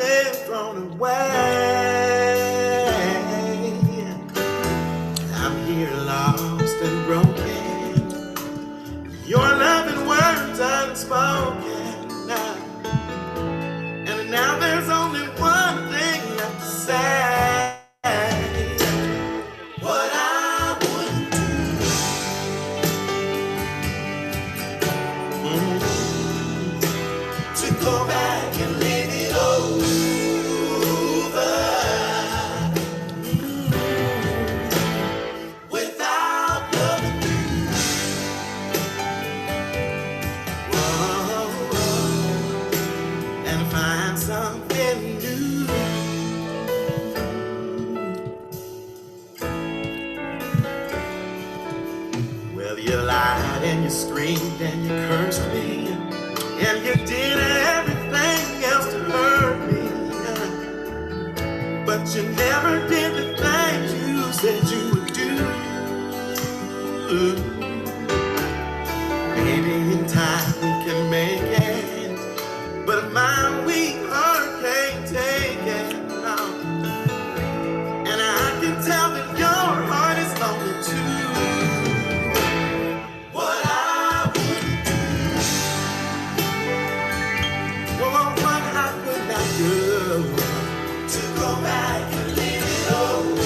been thrown away. I'm here lost and broken. Your loving words unspoken. And now there's only one thing left to say. What I wouldn't do to go back and live it over without loving you. Whoa, and find something new. Well, you lied and you screamed and you cursed me, and you did everything else to hurt me, but you never did the things you said you would do. Maybe in time we can make it, but my weak heart can't take it, no. And I can tell that your heart is lonely too. What I wouldn't do, oh, what I would not do, to go back and live it over.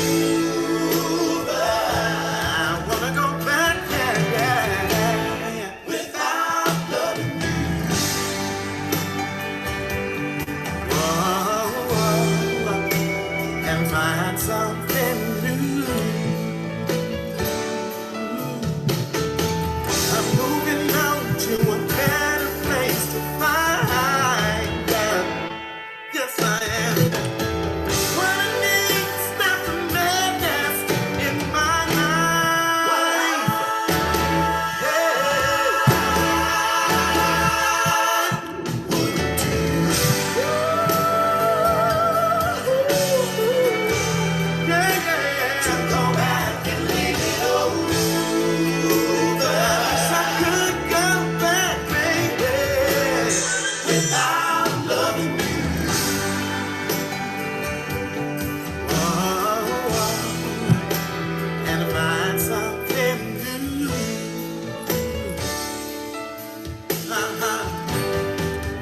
I wanna go back, yeah, without loving you. Whoa, and find something new. I'm moving on to a better place to find love. Yes, I am. What I need is not the madness in my life. To go back and leave it over. Wish I could go back, baby, without loving you. And find something new.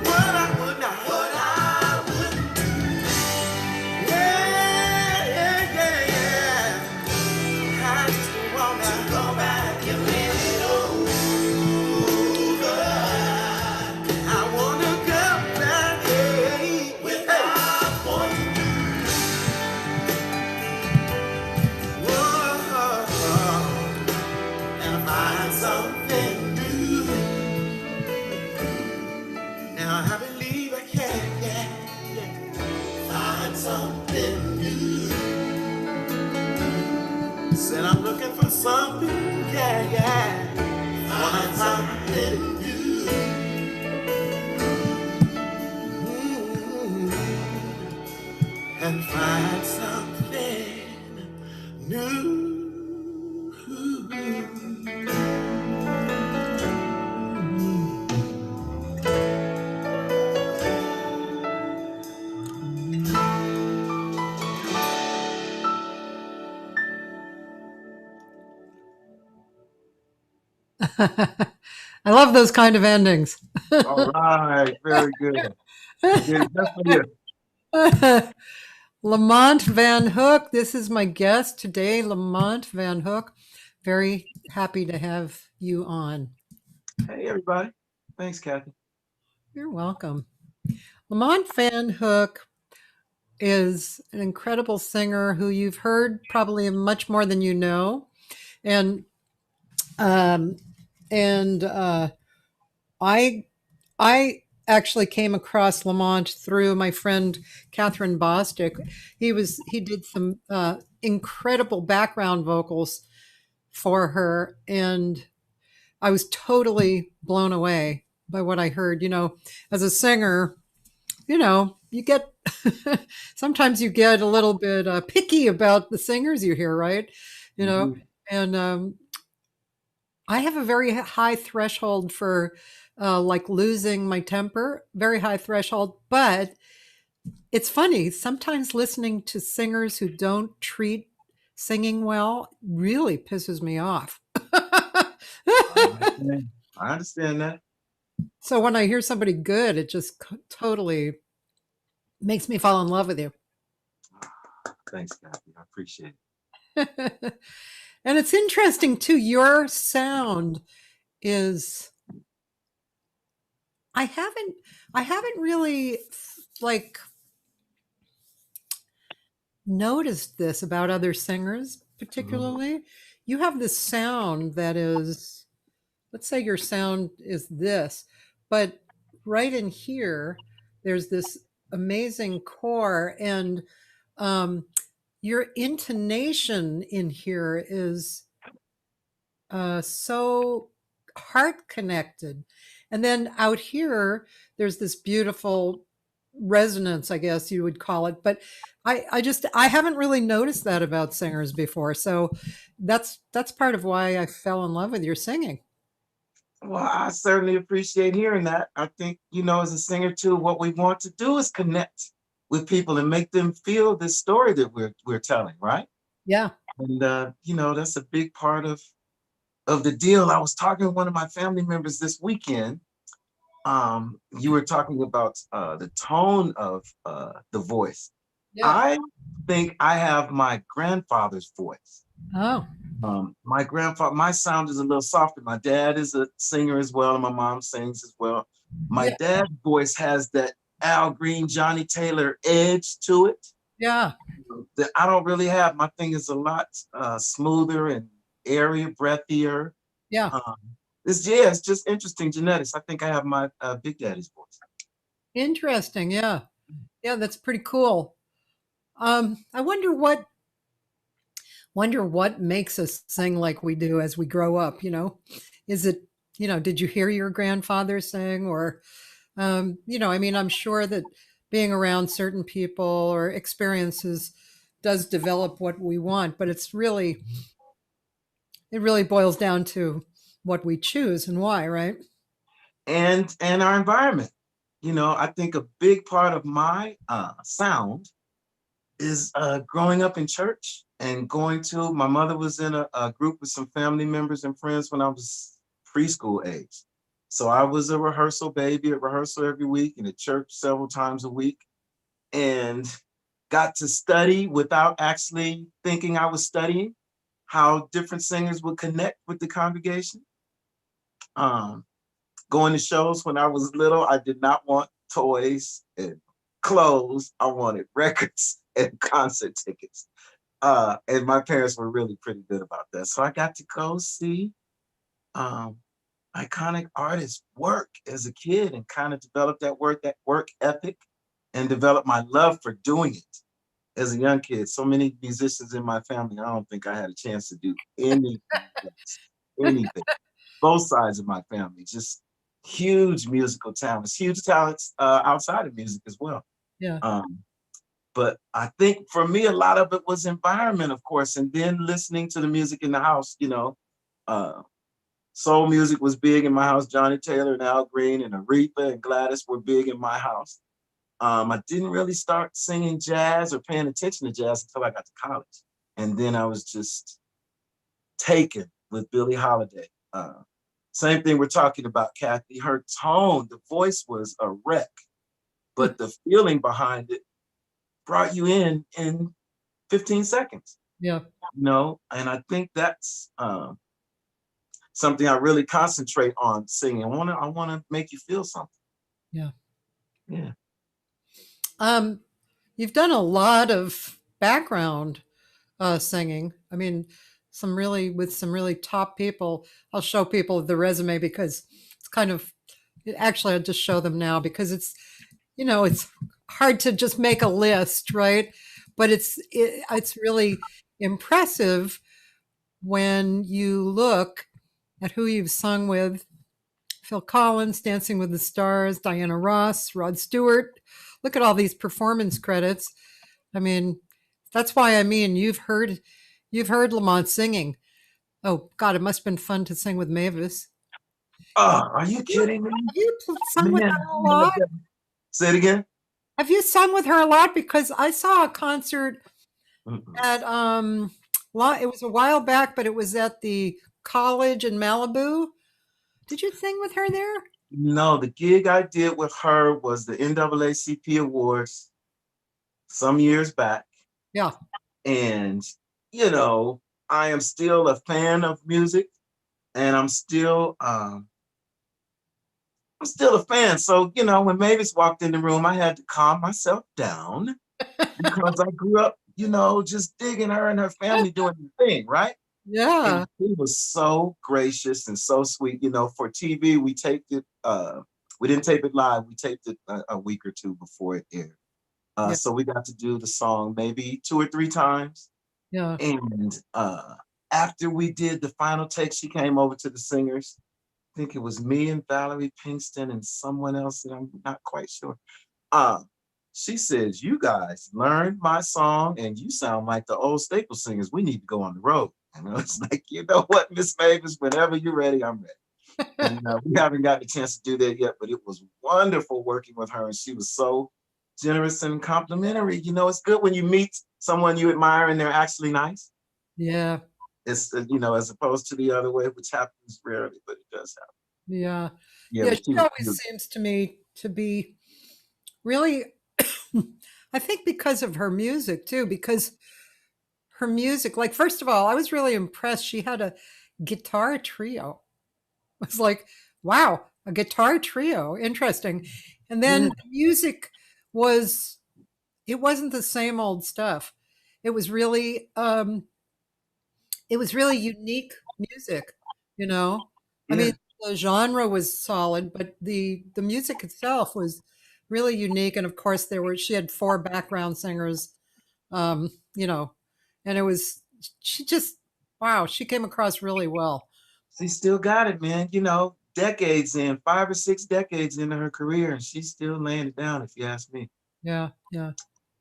What I would not, what I wouldn't do. Yeah. I just wanna go back and live it over. I wanna go back, without wanting you. Whoa, and find something new. Now I believe I can, yeah. Find something new. Said I'm looking for something, yeah. Find something new. And find something new. I love those kind of endings. All right, very good. Yeah, that's for you. Lamont VanHook, this is my guest today, Lamont VanHook. Very happy to have you on. Hey, everybody. Thanks, Cathy. You're welcome. Lamont VanHook is an incredible singer who you've heard probably much more than you know. And I actually came across Lamont through my friend Catherine Bostic. He did some incredible background vocals for her, and I was totally blown away by what I heard. You know, as a singer, you know, you get sometimes you get a little bit picky about the singers you hear, right? You know, and I have a very high threshold for like losing my temper, very high threshold. But It's funny. Sometimes listening to singers who don't treat singing well really pisses me off. I understand. I understand that. So when I hear somebody good, it just totally makes me fall in love with you. Thanks, Kathy. I appreciate And it's interesting too. Your sound is I haven't really like noticed this about other singers it. Mhm. particularly. You have this sound that is, let's say your sound is this, but right in here, there's this amazing core, and um, your intonation in here is so heart connected. And then out here, there's this beautiful resonance, I guess you would call it. But I haven't really noticed that about singers before. So that's part of why I fell in love with your singing. Well, I certainly appreciate hearing that. I think, as a singer too, what we want to do is connect with people and make them feel this story that we're telling, right? Yeah. And that's a big part of the deal. I was talking to one of my family members this weekend. You were talking about the tone of the voice. Yeah. I think I have my grandfather's voice. Oh, My grandfather, my sound is a little softer. My dad is a singer as well, and my mom sings as well. My yeah. dad's voice has that Al Green, Johnny Taylor edge to it Yeah. that I don't really have. My thing is a lot smoother and airier, breathier. Yeah. Um, it's just interesting genetics. I think I have my Big Daddy's voice. Interesting. Yeah. Yeah. That's pretty cool. I wonder what makes us sing like we do as we grow up, Is it, did you hear your grandfather sing, or I mean, I'm sure that being around certain people or experiences does develop what we want, but it really boils down to what we choose and why, right? And our environment. I think a big part of my sound is growing up in church and my mother was in a group with some family members and friends when I was preschool age. So I was a rehearsal baby at rehearsal every week and at church several times a week, and got to study without actually thinking I was studying how different singers would connect with the congregation. Um, Going to shows when I was little, I did not want toys and clothes. I wanted records and concert tickets. And my parents were really pretty good about that. So I got to go see um, iconic artists work as a kid and kind of develop that work ethic and develop my love for doing it as a young kid. So many musicians in my family, I don't think I had a chance to do anything else, anything. Both sides of my family, just huge musical talents, huge talents outside of music as well. Yeah. But I think for me, a lot of it was environment, of course, and then listening to the music in the house. Soul music was big in my house. Johnny Taylor and Al Green and Aretha and Gladys were big in my house. I didn't really start singing jazz or paying attention to jazz until I got to college. And then I was just taken with Billie Holiday. Same thing we're talking about, Kathy. Her tone, the voice was a wreck, but the feeling behind it brought you in 15 seconds. Yeah. And I think that's something I really concentrate on singing. I want to make you feel something. Yeah. Yeah. You've done a lot of background singing. I mean, with some really top people. I'll show people the resume because it's kind of, actually, I'll just show them now because it's hard to just make a list, right? But it's really impressive when you look at who you've sung with. Phil Collins, Dancing with the Stars, Diana Ross, Rod Stewart. Look at all these performance credits. I mean, that's why you've heard Lamont singing. Oh God, it must have been fun to sing with Mavis. Oh, are you kidding me? Have you sung with Man, her a lot? say it again. Have you sung with her a lot? Because I saw a concert Mm-mm. at it was a while back, but it was at the college in Malibu. Did you sing with her there? No, the gig I did with her was the NAACP Awards some years back. Yeah. And, you know, I am still a fan of music and I'm still a fan. So, you know, when Mavis walked in the room, I had to calm myself down because I grew up, you know, just digging her and her family doing the thing, right? Yeah. And he was so gracious and so sweet. You know, for TV, we taped it, we didn't tape it live, we taped it a week or two before it aired. Yeah. So we got to do the song maybe 2 or 3 times. Yeah. And after we did the final take, she came over to the singers. I think it was me and Valerie Pinkston and someone else that I'm not quite sure. She says, "You guys learned my song and you sound like the old staple singers. We need to go on the road." And I was like, "You know what, Miss Mavis, whenever you're ready, I'm ready." And we haven't gotten a chance to do that yet, but it was wonderful working with her. And she was so generous and complimentary. You know, it's good when you meet someone you admire and they're actually nice. Yeah. It's, you know, as opposed to the other way, which happens rarely, but it does happen. Yeah. Yeah, Yeah. but She always seems to me to be really, I think because of her music too, because her music, like, first of all, I was really impressed. She had a guitar trio. I was like, wow, a guitar trio. Interesting. And then yeah, the music was, it wasn't the same old stuff. It was really, unique music, you know? I yeah. mean, the genre was solid, but the music itself was really unique. And of course, she had 4 background singers, you know, and she just, wow, she came across really well. She still got it, man. You know, decades in, 5 or 6 decades into her career, and she's still laying it down, if you ask me. Yeah, yeah.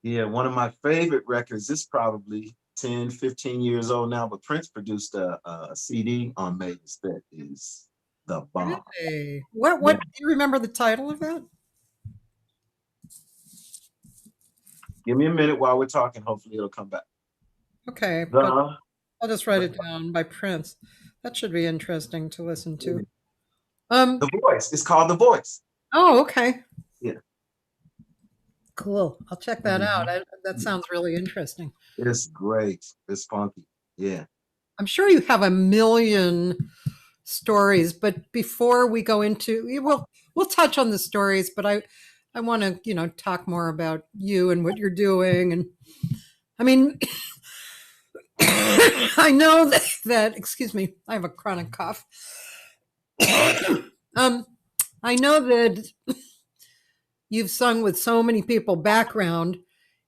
Yeah, one of my favorite records is probably 10, 15 years old now, but Prince produced a CD on Mavis that is the bomb. Really? Yeah. What do you remember the title of that? Give me a minute while we're talking. Hopefully it'll come back. Okay, but The, I'll just write it down by Prince. That should be interesting to listen to. the Voice. It's called The Voice. Oh, okay. Yeah. Cool. I'll check that out. Mhm. That sounds really interesting. It's great. It's funky. Yeah. I'm sure you have a million stories, but before we go into, we'll touch on the stories, but I want to, talk more about you and what you're doing. And I mean, I know that, excuse me, I have a chronic cough. I know that you've sung with so many people background,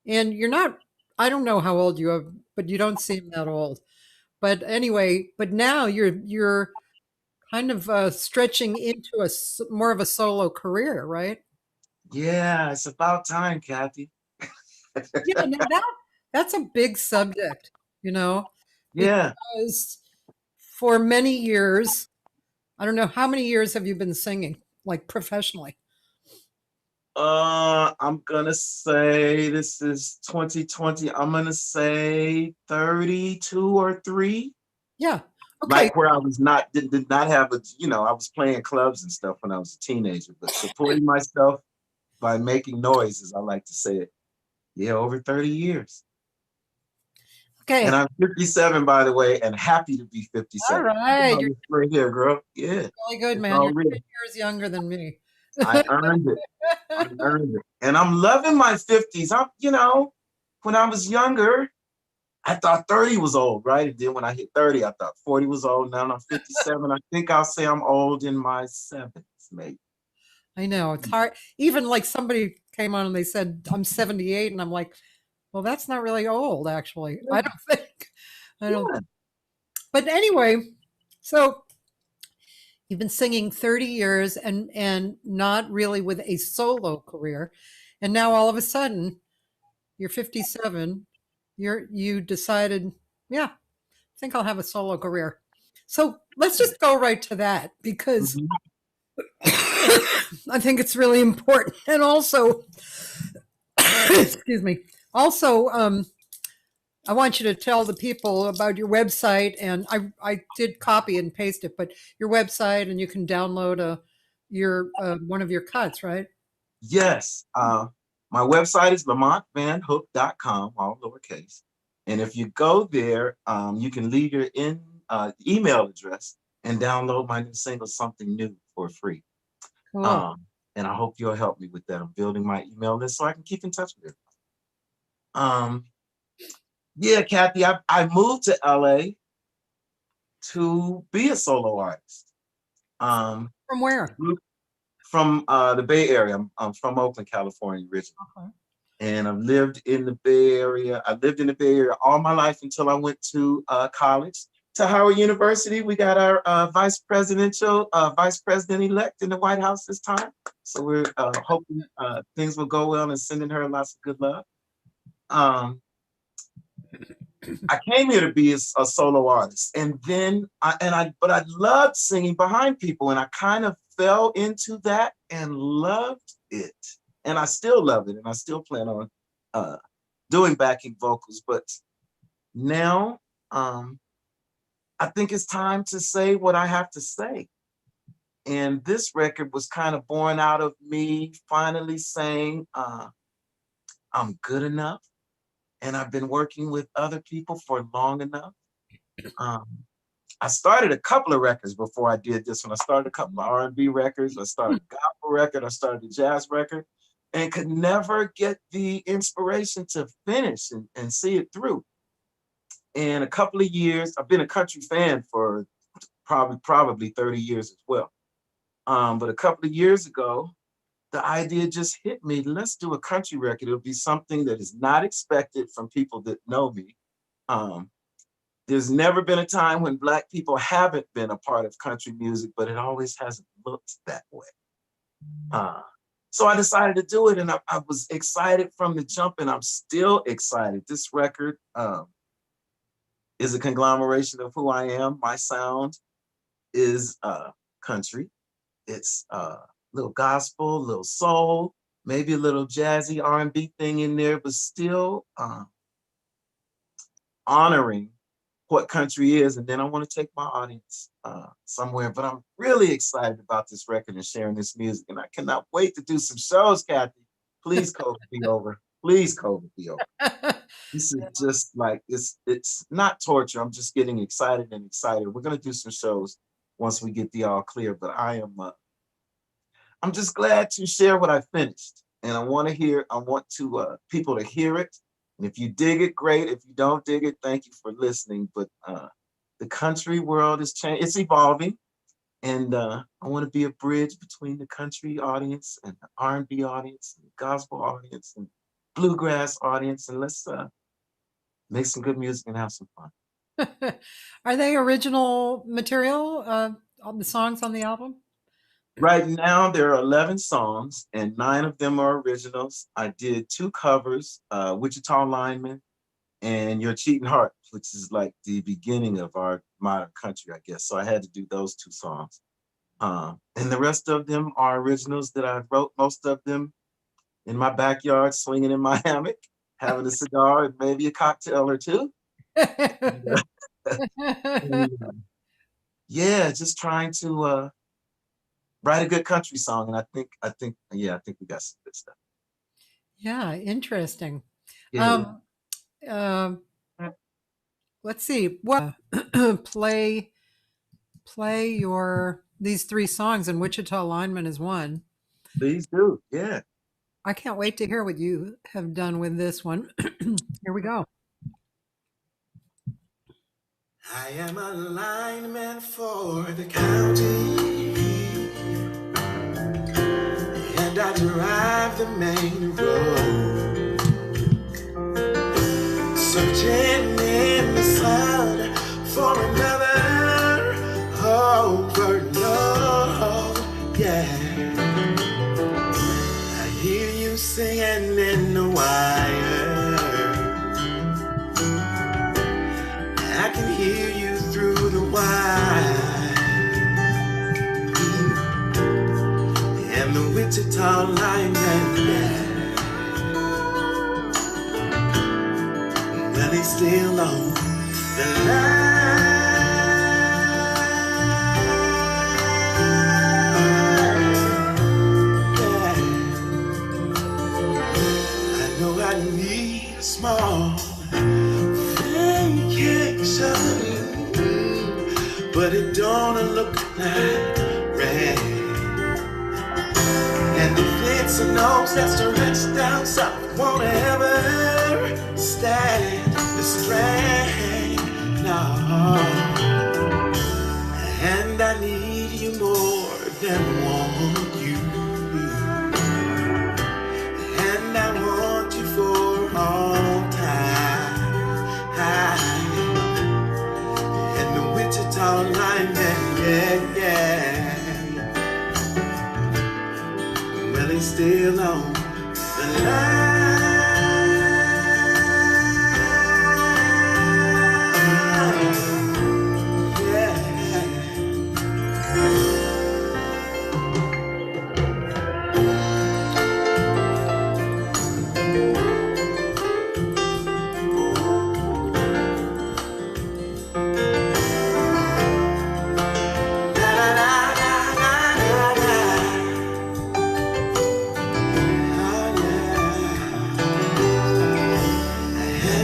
and you're not, I don't know how old you are, but you don't seem that old. But anyway, but now you're kind of stretching into more of a solo career, right? Yeah, it's about time, Cathy. Yeah, now that's a big subject, you know, Yeah. because for many years, I don't know, how many years have you been singing, like professionally? I'm gonna say this is 2020. I'm gonna say 32 or 3. Yeah. Okay. Like where I was not did not have a, I was playing clubs and stuff when I was a teenager, but supporting myself by making noise, as I like to say it. Yeah, over 30 years. Okay. And I'm 57, by the way, and happy to be 57. All right. You're Right here, girl. Yeah. really good, It's man. all You're real. 10 years younger than me. I earned it. I earned it. And I'm loving my 50s. When I was younger, I thought 30 was old, right? And then when I hit 30, I thought 40 was old. Now I'm 57. I think I'll say I'm old in my 70s, maybe. I know it's hard. Even like somebody came on and they said I'm 78, and I'm like, well, that's not really old, actually. I don't think. I don't. Yeah. But anyway, so you've been singing 30 years and not really with a solo career, and now all of a sudden you're 57. You decided, yeah, I think I'll have a solo career. So let's just go right to that because Mhm. I think it's really important. And also, Excuse me. Also, I want you to tell the people about your website, and I did copy and paste it, but your website, and you can download your one of your cuts, right? Yes. My website is LamontVanHook.com, all lowercase. And if you go there, you can leave your email address and download my new single, Something New, for free. Cool. And I hope you'll help me with that. I'm building my email list so I can keep in touch with it. Yeah, Cathy, I moved to LA to be a solo artist. From where? From the Bay Area. I'm from Oakland, California originally. Okay. And I've lived in the Bay Area. I lived in the Bay Area all my life until I went to college, to Howard University. We got our vice president-elect in the White House this time. So we're hoping things will go well and sending her lots of good love. I came here to be a solo artist, and then I loved singing behind people, and I kind of fell into that and loved it, and I still love it, and I still plan on doing backing vocals. But now I think it's time to say what I have to say, and this record was kind of born out of me finally saying I'm good enough. And I've been working with other people for long enough. I started a couple of records before I did this one. I started a couple of R&B records. I started a gospel record. I started a jazz record, and could never get the inspiration to finish and see it through. And a couple of years, I've been a country fan for probably 30 years as well. But a couple of years ago, the idea just hit me. Let's do a country record. It'll be something that is not expected from people that know me. There's never been a time when Black people haven't been a part of country music, but it always hasn't looked that way. So I decided to do it, and I was excited from the jump, and I'm still excited. This record is a conglomeration of who I am. My sound is country. It's little gospel, little soul, maybe a little jazzy R&B thing in there, but still honoring what country is. And then I want to take my audience somewhere, but I'm really excited about this record and sharing this music. And I cannot wait to do some shows, Cathy. Please, COVID be over. Please, COVID be over. This is just like, it's not torture. I'm just getting excited and excited. We're going to do some shows once we get the all clear, but I'm just glad to share what I finished, and I want people to hear it. And if you dig it, great. If you don't dig it, thank you for listening. But the country world is changing; it's evolving, and I want to be a bridge between the country audience and the R&B audience, and the gospel audience, and bluegrass audience, and let's make some good music and have some fun. Are they original material? All the songs on the album? Right now, there are 11 songs, and 9 of them are originals. I did 2 covers, Wichita Lineman and Your Cheating Heart, which is like the beginning of our modern country, I guess. So I had to do those 2 songs. And the rest of them are originals that I wrote, most of them in my backyard, swinging in my hammock, having a cigar and maybe a cocktail or 2. Yeah, just trying to write a good country song, and I think we got some good stuff. Yeah, interesting. Yeah. Let's see. What play these 3 songs, and Wichita Lineman is one. Please do. Yeah. I can't wait to hear what you have done with this one. Here we go. I am a lineman for the county, and I drive the main road, searching in the sun for another overload. Yeah, I hear you singing in the wire. I can hear you through the wire, and the Wichita lineman, yeah. he's still on the line. Yeah. I know I need a small vacation, but it don't look like rain. And if it's a nose that's stretched down south, won't ever stand the strain, no. And I need you more than want you, and I want you for all time. And the Wichita lineman, yeah. Well, he's still on the line. Yeah.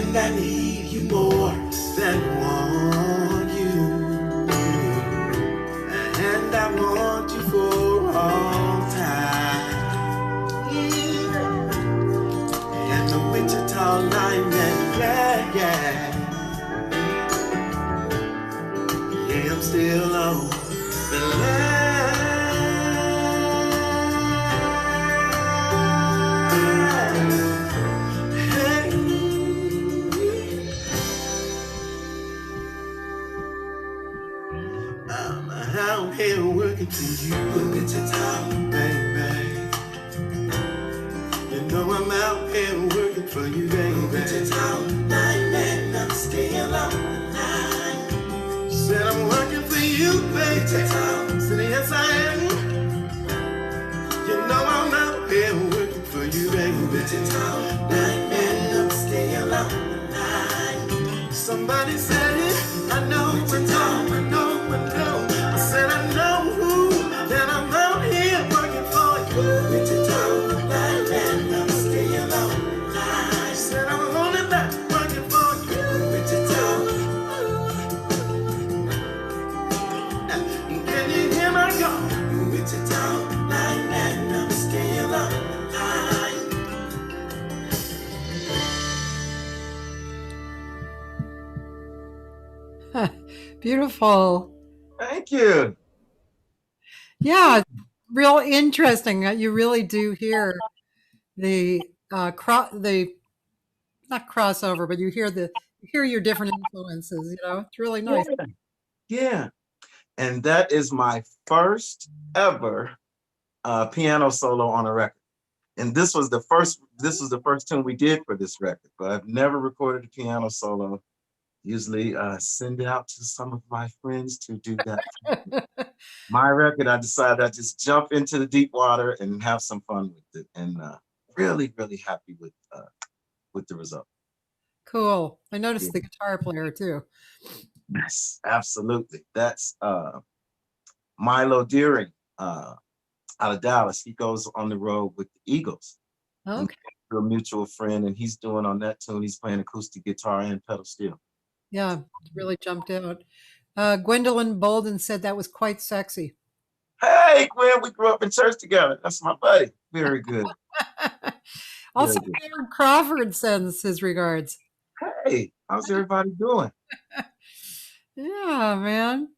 And I need you more than want you, and I want you for all time. Yeah. And the Wichita lineman, yeah. Yeah, I'm still on the line. I'm out here working for you, Wichita, baby. You know I'm out here working for you, baby. Wichita, man, I'm still on the line. Said I'm working for you, baby. Said yes I am. You know I'm out here working for you, baby. Wichita, man, I'm still on the line. Somebody said it, I know, I know. I said I know who, that I'm out here working for you. Wichita, man, I'm still on the line. Said I'm only back working for you. Wichita. Can you hear my call? Wichita, man, I'm still on the line. Beautiful. Thank you. Yeah, real interesting. You really do hear the the not crossover, but you hear your different influences. It's really nice. Yeah. And that is my first ever piano solo on a record. And this was the first tune we did for this record, but I've never recorded a piano solo. Usually send it out to some of my friends to do that. My record, I decided I'd just jump into the deep water and have some fun with it. And really, really happy with the result. Cool. I noticed the guitar player too. Yes, absolutely. That's Milo Deering out of Dallas. He goes on the road with the Eagles. Okay. A mutual friend, and he's doing on that tune, he's playing acoustic guitar and pedal steel. Yeah, it really jumped out. Gwendolyn Bolden said that was quite sexy. Hey, Gwen, we grew up in church together. That's my buddy. Very good. Also, Aaron Crawford sends his regards. Hey, how's everybody doing? Yeah, man.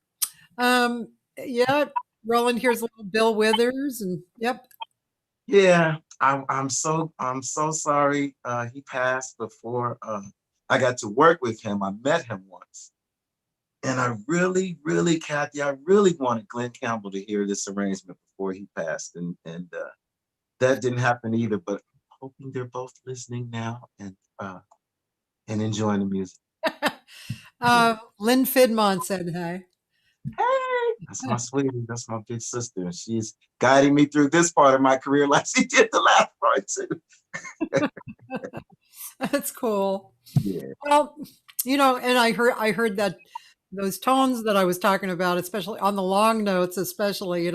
Yeah, Roland here's a little Bill Withers, and yep. Yeah, I'm so sorry. He passed before I got to work with him. I met him once, and I really, Cathy, I really wanted Glenn Campbell to hear this arrangement before he passed, and that didn't happen either. But I'm hoping they're both listening now and enjoying the music. Lynn Fidmont said hi. Hey, that's my sweetie. That's my big sister. She's guiding me through this part of my career like she did the last part too. That's cool. Yeah. Well, and I heard that those tones that I was talking about, especially on the long notes, especially,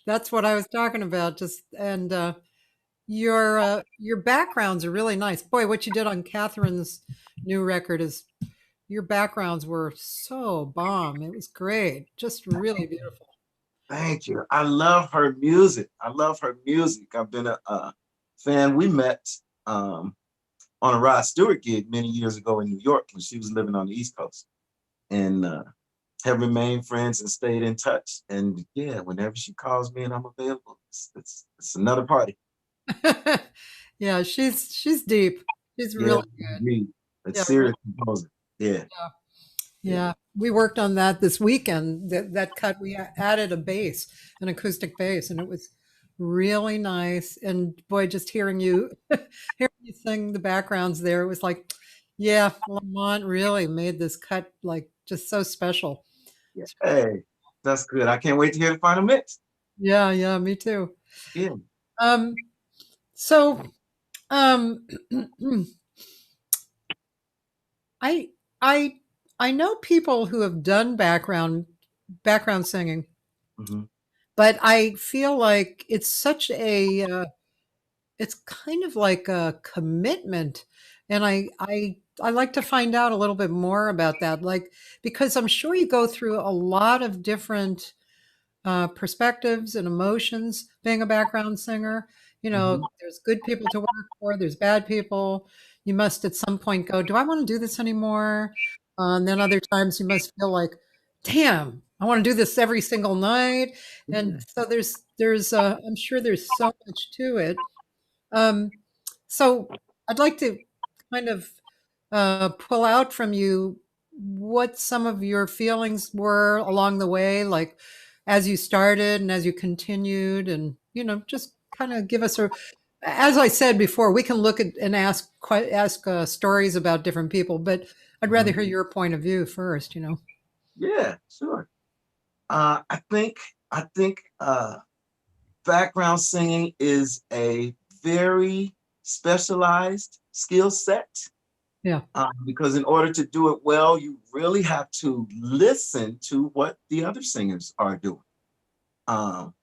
that's what I was talking about. Just and your backgrounds are really nice. Boy, what you did on Catherine's new record is your backgrounds were so bomb. It was great. Just really beautiful. Thank you. I love her music. I love her music. I've been a fan. We met on a Rod Stewart gig many years ago in New York when she was living on the East Coast, and have remained friends and stayed in touch. And yeah, whenever she calls me and I'm available, it's another party. Yeah, she's deep. She's Yeah, really good. me. It's Yeah, serious composer. Yeah, yeah. yeah. Yeah, we worked on that this weekend. That cut, we added a bass, an acoustic bass, and it was really nice. And boy, just hearing you hearing you sing the backgrounds there, it was like, yeah, Lamont really made this cut like just so special. Yeah. Hey, that's good. I can't wait to hear the final mix. Yeah, yeah, me too. Yeah. Um, so um I I I know people who have done background singing, Mhm. but I feel like it's such it's kind of like a commitment, and I like to find out a little bit more about that, like, because I'm sure you go through a lot of different perspectives and emotions being a background singer. Mhm. There's good people to work for, there's bad people. You must at some point go, do I want to do this anymore? And then other times you must feel like, damn, I want to do this every single night. And Yeah. so I'm sure there's so much to it. Um, so I'd like to kind of pull out from you what some of your feelings were along the way, like as you started and as you continued, and just kind of give us a. As I said before, we can look at and ask stories about different people, but I'd rather Mhm. hear your point of view first. Yeah, sure. I think background singing is a very specialized skill set, Yeah, because in order to do it well, you really have to listen to what the other singers are doing, um,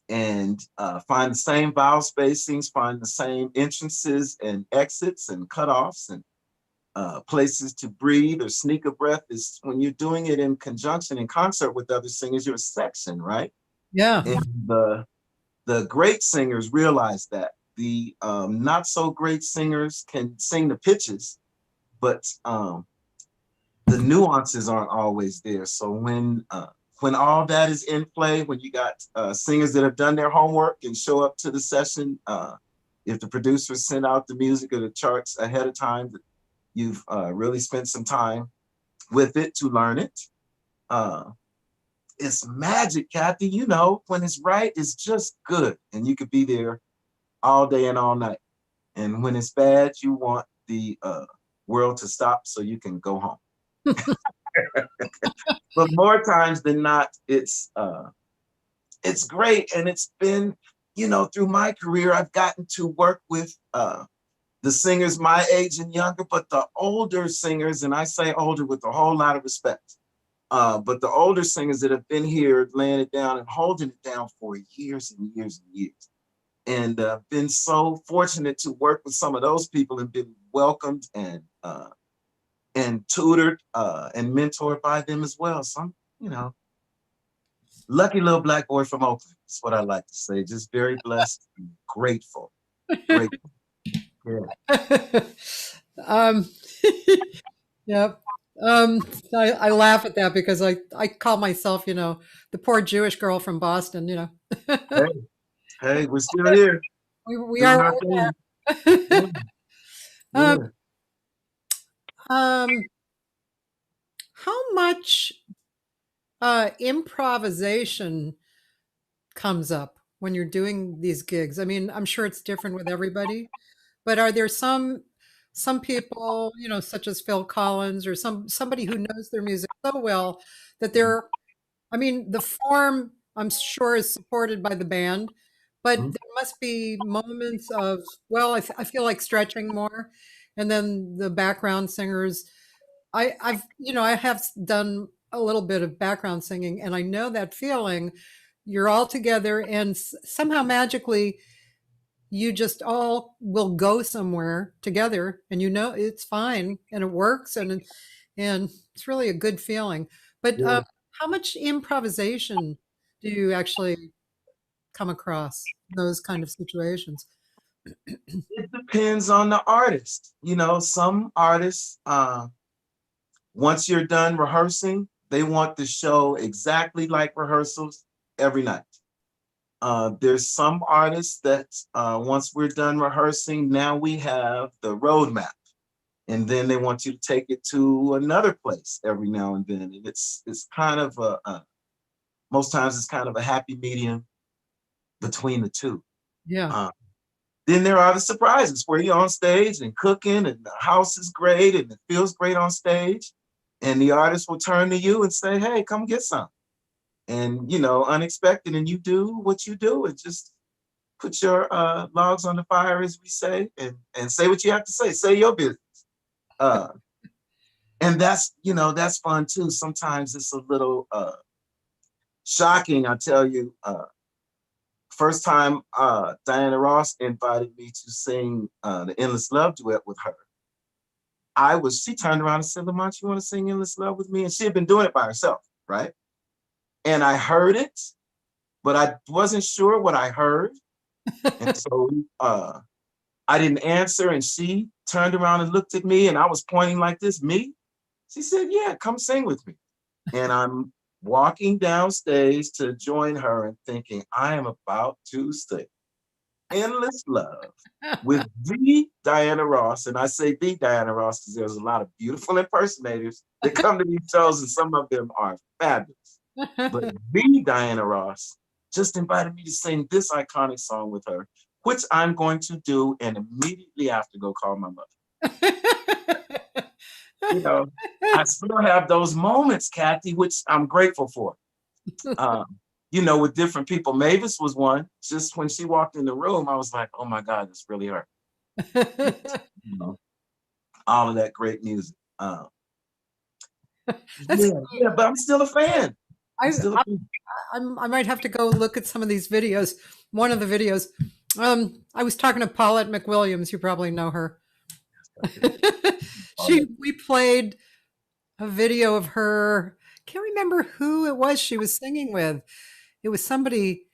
and find the same vowel spacings, find the same entrances and exits and cutoffs, and places to breathe or sneak a breath. Is when you're doing it in conjunction, in concert with other singers, you're a section, right? yeah, And the great singers realize that. The not so great singers can sing the pitches, but the nuances aren't always there. So when all that is in play, when you got singers that have done their homework and show up to the session, if the producers send out the music or the charts ahead of time, you've really spent some time with it to learn it. Uh, it's magic, Cathy. When it's right, it's just good, and you could be there all day and all night. And when it's bad, you want the world to stop so you can go home. But more times than not, it's great, and it's been, through my career, I've gotten to work with the singers my age and younger, but the older singers, and I say older with a whole lot of respect, but the older singers that have been here laying it down and holding it down for years and years and years. And been so fortunate to work with some of those people and been welcomed and tutored and mentored by them as well. So I'm, lucky little black boy from Oakland. That's what I like to say. Just very blessed and grateful. Grateful. Yeah. um, yep. Um, I laugh at that because I call myself, the poor Jewish girl from Boston. Hey, hey, we're still here We doing are our what we thing. Yeah, are. um, yeah. um, how much improvisation comes up when you're doing these gigs? I mean, I'm sure it's different with everybody, but are there some people, such as Phil Collins, or somebody who knows their music so well that Mhm, they're, I mean, the form, I'm sure, is supported by the band, but mhm. there must be moments of, well, I feel like stretching more. and then the background singers. I have done a little bit of background singing, and I know that feeling. You're all together, and somehow magically, you just all will go somewhere together, and it's fine and it works, and it's really a good feeling. But Yeah. how much improvisation do you actually come across in those kind of situations? It depends on the artist. Some artists, once you're done rehearsing, they want the show exactly like rehearsals every night. There's some artists that once we're done rehearsing, now we have the roadmap. And then they want you to take it to another place every now and then. And it's kind of most times it's kind of a happy medium between the two. Yeah. Then there are the surprises where you're on stage and cooking and the house is great and it feels great on stage. And the artist will turn to you and say, hey, come get some. And, unexpected. And you do what you do and just put your logs on the fire, as we say, and say what you have to say. Say your business. And that's fun too. Sometimes it's a little shocking. I tell you, first time Diana Ross invited me to sing the Endless Love duet with her, she turned around and said, Lamont, you want to sing Endless Love with me? And she had been doing it by herself, right? And I heard it, but I wasn't sure what I heard. And so I didn't answer, and she turned around and looked at me, and I was pointing like this, me? She said, yeah, come sing with me. And I'm walking downstage to join her and thinking, I am about to sing Endless Love with the Diana Ross. And I say the Diana Ross because there's a lot of beautiful impersonators that come to these shows, and some of them are fabulous. But the Diana Ross just invited me to sing this iconic song with her, which I'm going to do and immediately after go call my mother. I still have those moments, Cathy, which I'm grateful for. With different people. Mavis was one. Just when she walked in the room, I was like, oh my God, it's really her. All of that great music. But I'm still a fan. I might have to go look at some of these videos. One of the videos, I was talking to Paulette McWilliams. You probably know her. We played a video of her. Can't remember who it was she was singing with. It was somebody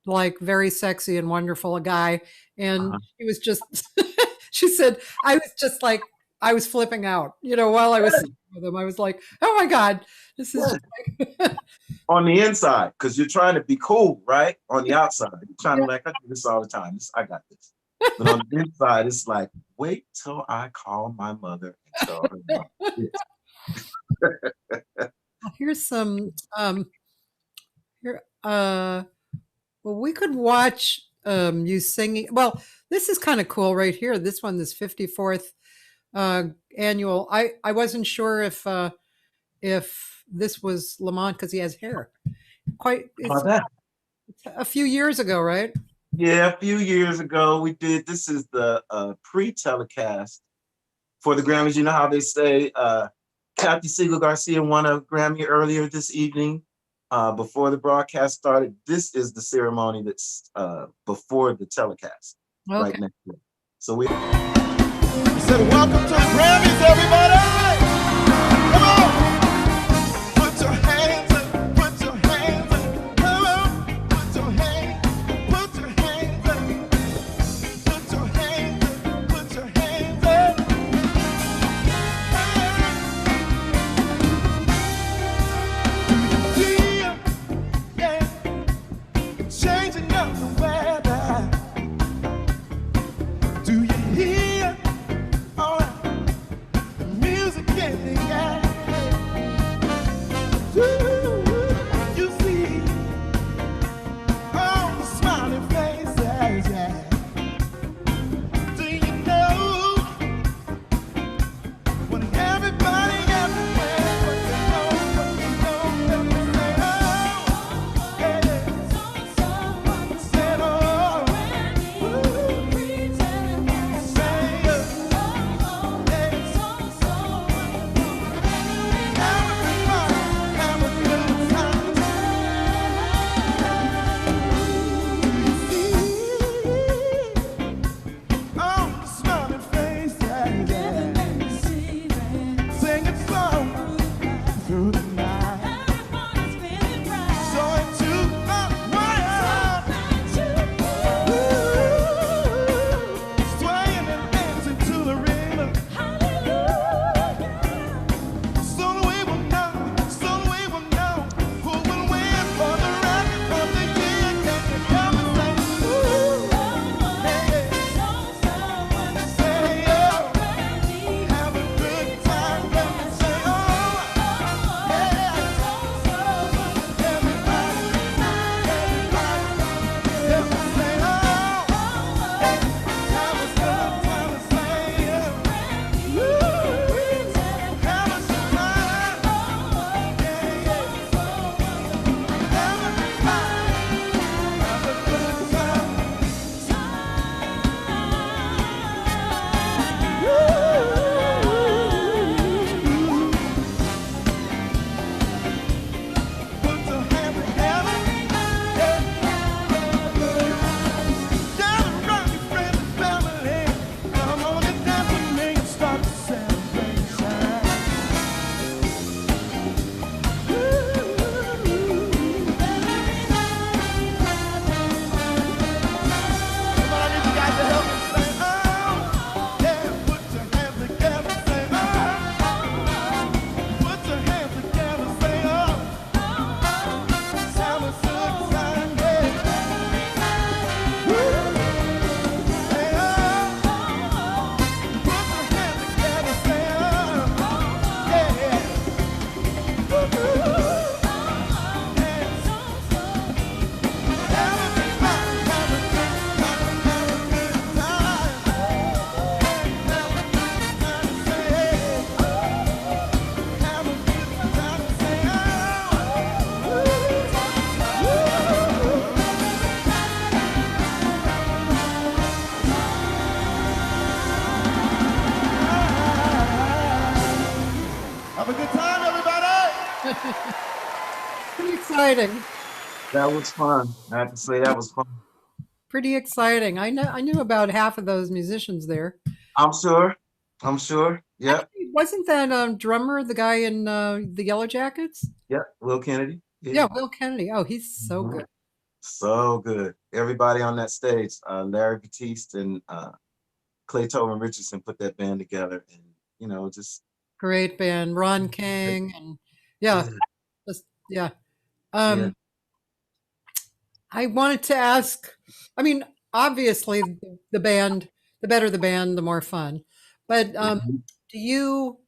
like very sexy and wonderful, a guy. And she was just, she said, I was flipping out, while I was singing with him. I was like, oh my God, this is on the inside, because you're trying to be cool, right? On the outside, you're trying to I do this all the time. I got this. But on the inside, it's like, wait till I call my mother and tell her about this. Here's some we could watch you singing. Well, this is kind of cool right here. This one, this 54th annual. I wasn't sure if this was Lamont because he has hair. It's a few years ago, right? Yeah, a few years ago we did. This is the pre-telecast for the Grammys. You know how they say Cathy Segal-Garcia won a Grammy earlier this evening before the broadcast started. This is the ceremony that's before the telecast right next to it. So we said, welcome to the Grammys, everybody. Come on. Put your hands up, put your hands up. Come on. Put your hands up, put your hands up. Put your hands up, put your hands up. Yeah, changing up the weather. Do you hear? All right. a good time, everybody. Pretty exciting. That was fun. I have to say that was fun. Pretty exciting. I knew about half of those musicians there. I'm sure. I'm sure. Yep. Actually, wasn't that drummer the guy in the Yellow Jackets? Yep. Will Kennedy. Yeah, Yeah. Will Kennedy. Oh, he's so Mhm. good. So good. Everybody on that stage, Larry Batiste and Clay Tobin Richardson put that band together, and just Great band. Ron King and yeah, yeah, just yeah. yeah. Um, I wanted to ask. I mean, obviously, the band, the better the band, the more fun. But Mhm. do you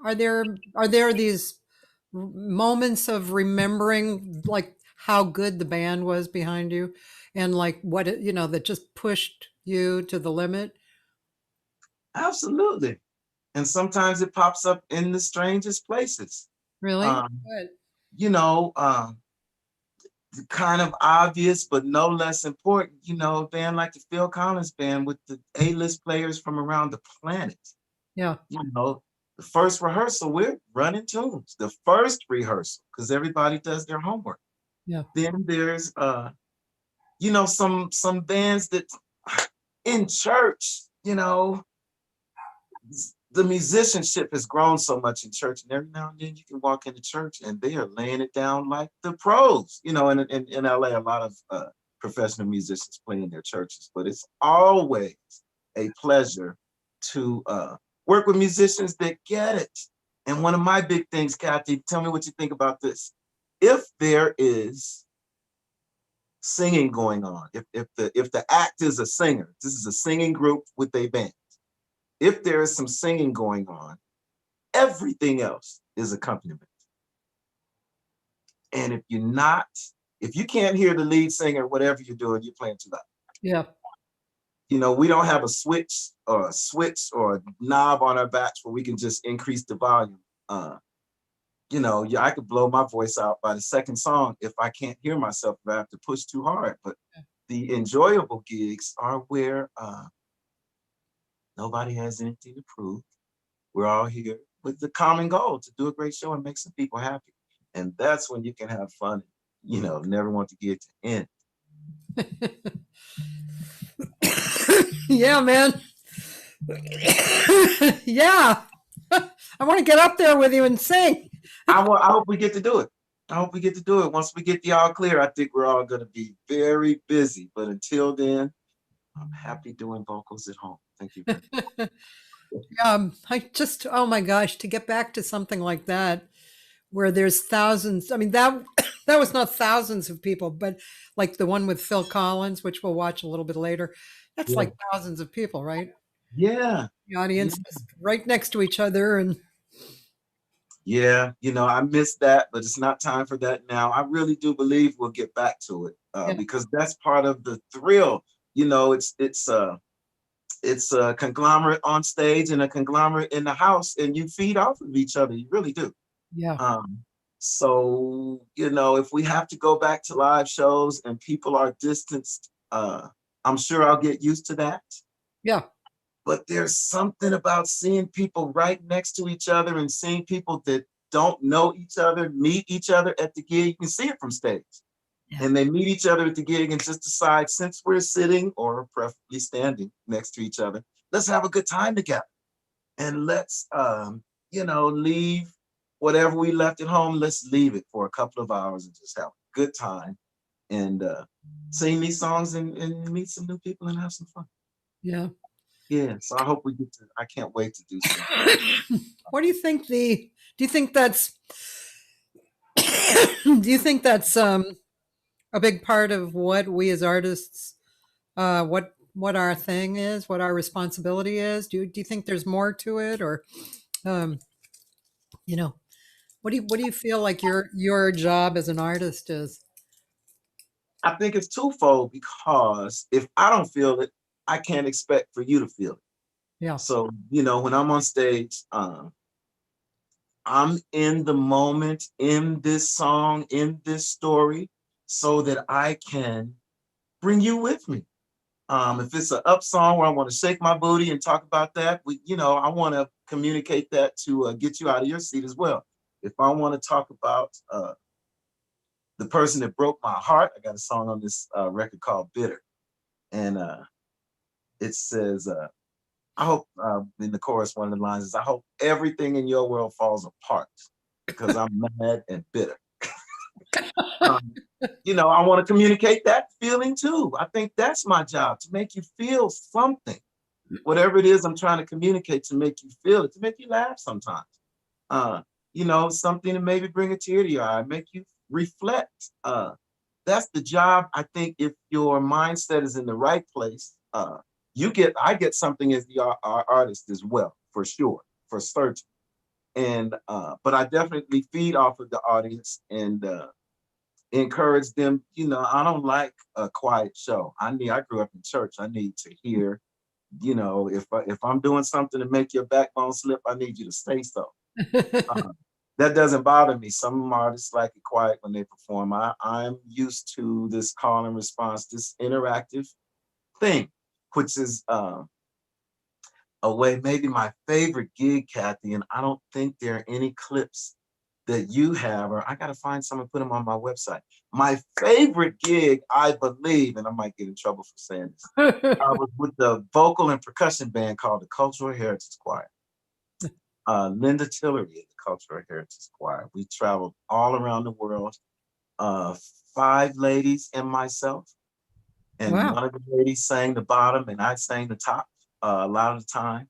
are there these moments of remembering like how good the band was behind you, and like what that just pushed you to the limit? Absolutely. And sometimes it pops up in the strangest places. Really? Um, Good. you know, um, kind of obvious, but no less important, a band like the Phil Collins band with the A-list players from around the planet. Yeah. You know, the first rehearsal, we're running tunes. The first rehearsal, because everybody does their homework. Yeah. Then there's some bands that in church, the musicianship has grown so much in church, and every now and then you can walk into church and they are laying it down like the pros. In LA, a lot of professional musicians play in their churches, but it's always a pleasure to work with musicians that get it. And one of my big things, Cathy, tell me what you think about this. If there is singing going on, if the act is a singer, this is a singing group with a band. If there is some singing going on, everything else is accompaniment. And if you can't hear the lead singer, whatever you're doing, you're playing too loud. Yeah. We don't have a switch or a knob on our backs where we can just increase the volume. I could blow my voice out by the second song if I can't hear myself, if I have to push too hard. But the enjoyable gigs are where nobody has anything to prove. We're all here with the common goal to do a great show and make some people happy. And that's when you can have fun, never want to get to end. Yeah, man. Yeah. I want to get up there with you and sing. I hope we get to do it. I hope we get to do it. Once we get the all clear, I think we're all going to be very busy. But until then, I'm happy doing vocals at home. Thank you very much. Oh my gosh, to get back to something like that where there's thousands. I mean, that that was not thousands of people, but like the one with Phil Collins, which we'll watch a little bit later, that's Yeah. like thousands of people, right? Yeah. The audience is right next to each other, and Yeah. I missed that, but it's not time for that now. I really do believe we'll get back to it yeah, because that's part of the thrill. It's a conglomerate on stage and a conglomerate in the house, and you feed off of each other. You really do. yeah, If we have to go back to live shows and people are distanced, I'm sure I'll get used to that. yeah, But there's something about seeing people right next to each other and seeing people that don't know each other meet each other at the gig. You can see it from stage. Yeah. And they meet each other at the gig and just decide, since we're sitting or preferably standing next to each other, let's have a good time together. And let's, leave whatever we left at home, let's leave it for a couple of hours and just have a good time and sing these songs and meet some new people and have some fun. yeah. Yeah, so I can't wait to do something. What do you think do you think that's do you think that's a big part of what we as artists what our thing is, what our responsibility is? Do you think there's more to it, or um you know what do you feel like your job as an artist is? I think it's twofold because if I don't feel it, I can't expect for you to feel it. Yeah, So, when I'm on stage, I'm in the moment, in this song, in this story, so that I can bring you with me. If it's an up song where I want to shake my booty and talk about that, I want to communicate that to get you out of your seat as well. If I want to talk about the person that broke my heart, I got a song on this record called Bitter. And it says, I hope, in the chorus, one of the lines is, I hope everything in your world falls apart because I'm mad and bitter. I want to communicate that feeling too. I think that's my job, to make you feel something, whatever it is I'm trying to communicate, to make you feel it, to make you laugh sometimes. Something to maybe bring a tear to your eye, make you reflect. That's the job. I think if your mindset is in the right place, I get something as the artist as well, for sure, for certain. And but I definitely feed off of the audience and encourage them. I don't like a quiet show. I grew up in church. I need to hear, if I'm doing something to make your backbone slip, I need you to say so. That doesn't bother me. Some artists like it quiet when they perform. I'm used to this call and response, this interactive thing, which is a way, maybe my favorite gig, Cathy, and I don't think there are any clips that you have, or I got to find some and put them on my website. My favorite gig, I believe, and I might get in trouble for saying this, I was with the vocal and percussion band called the Cultural Heritage Choir. Linda Tillery of the Cultural Heritage Choir. We traveled all around the world, 5 ladies and myself. And Wow. One of the ladies sang the bottom and I sang the top a lot of the time.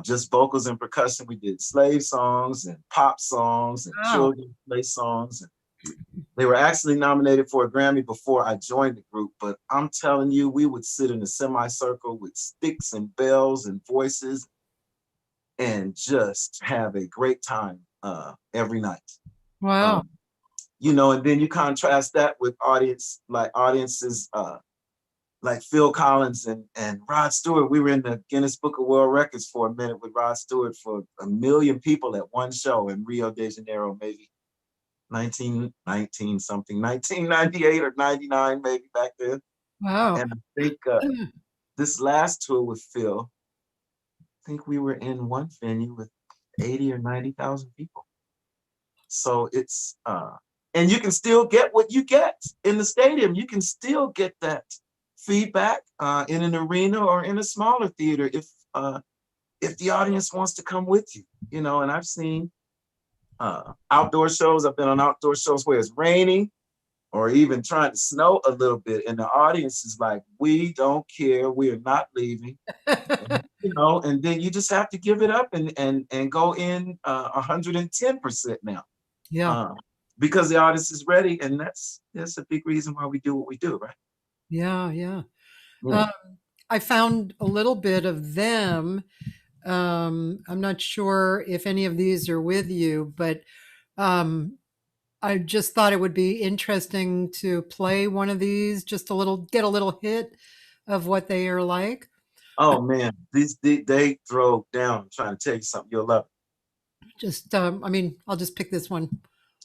Just vocals and percussion. We did slave songs and pop songs and children's play songs. And they were actually nominated for a Grammy before I joined the group, but I'm telling you, we would sit in a semicircle with sticks and bells and voices and just have a great time every night. Wow. And then you contrast that with audiences like Phil Collins and Rod Stewart. We were in the Guinness Book of World Records for a minute with Rod Stewart for 1 million people at one show in Rio de Janeiro, maybe 1998 or 99, maybe back then. Wow. And I think this last tour with Phil, I think we were in one venue with 80 or 90,000 people. So it's, and you can still get what you get in the stadium. You can still get that feedback in an arena or in a smaller theater if the audience wants to come with you, and I've seen outdoor shows. I've been on outdoor shows where it's raining or even trying to snow a little bit, and the audience is like, we don't care, we are not leaving. And then you just have to give it up and go in 110% now. Yeah. Because the audience is ready, and that's a big reason why we do what we do, right? Yeah. I found a little bit of them. I'm not sure if any of these are with you, but I just thought it would be interesting to play one of these, just get a little hit of what they are like. Oh man, they throw down. I'm trying to tell you something, you'll love it. Just, I'll just pick this one.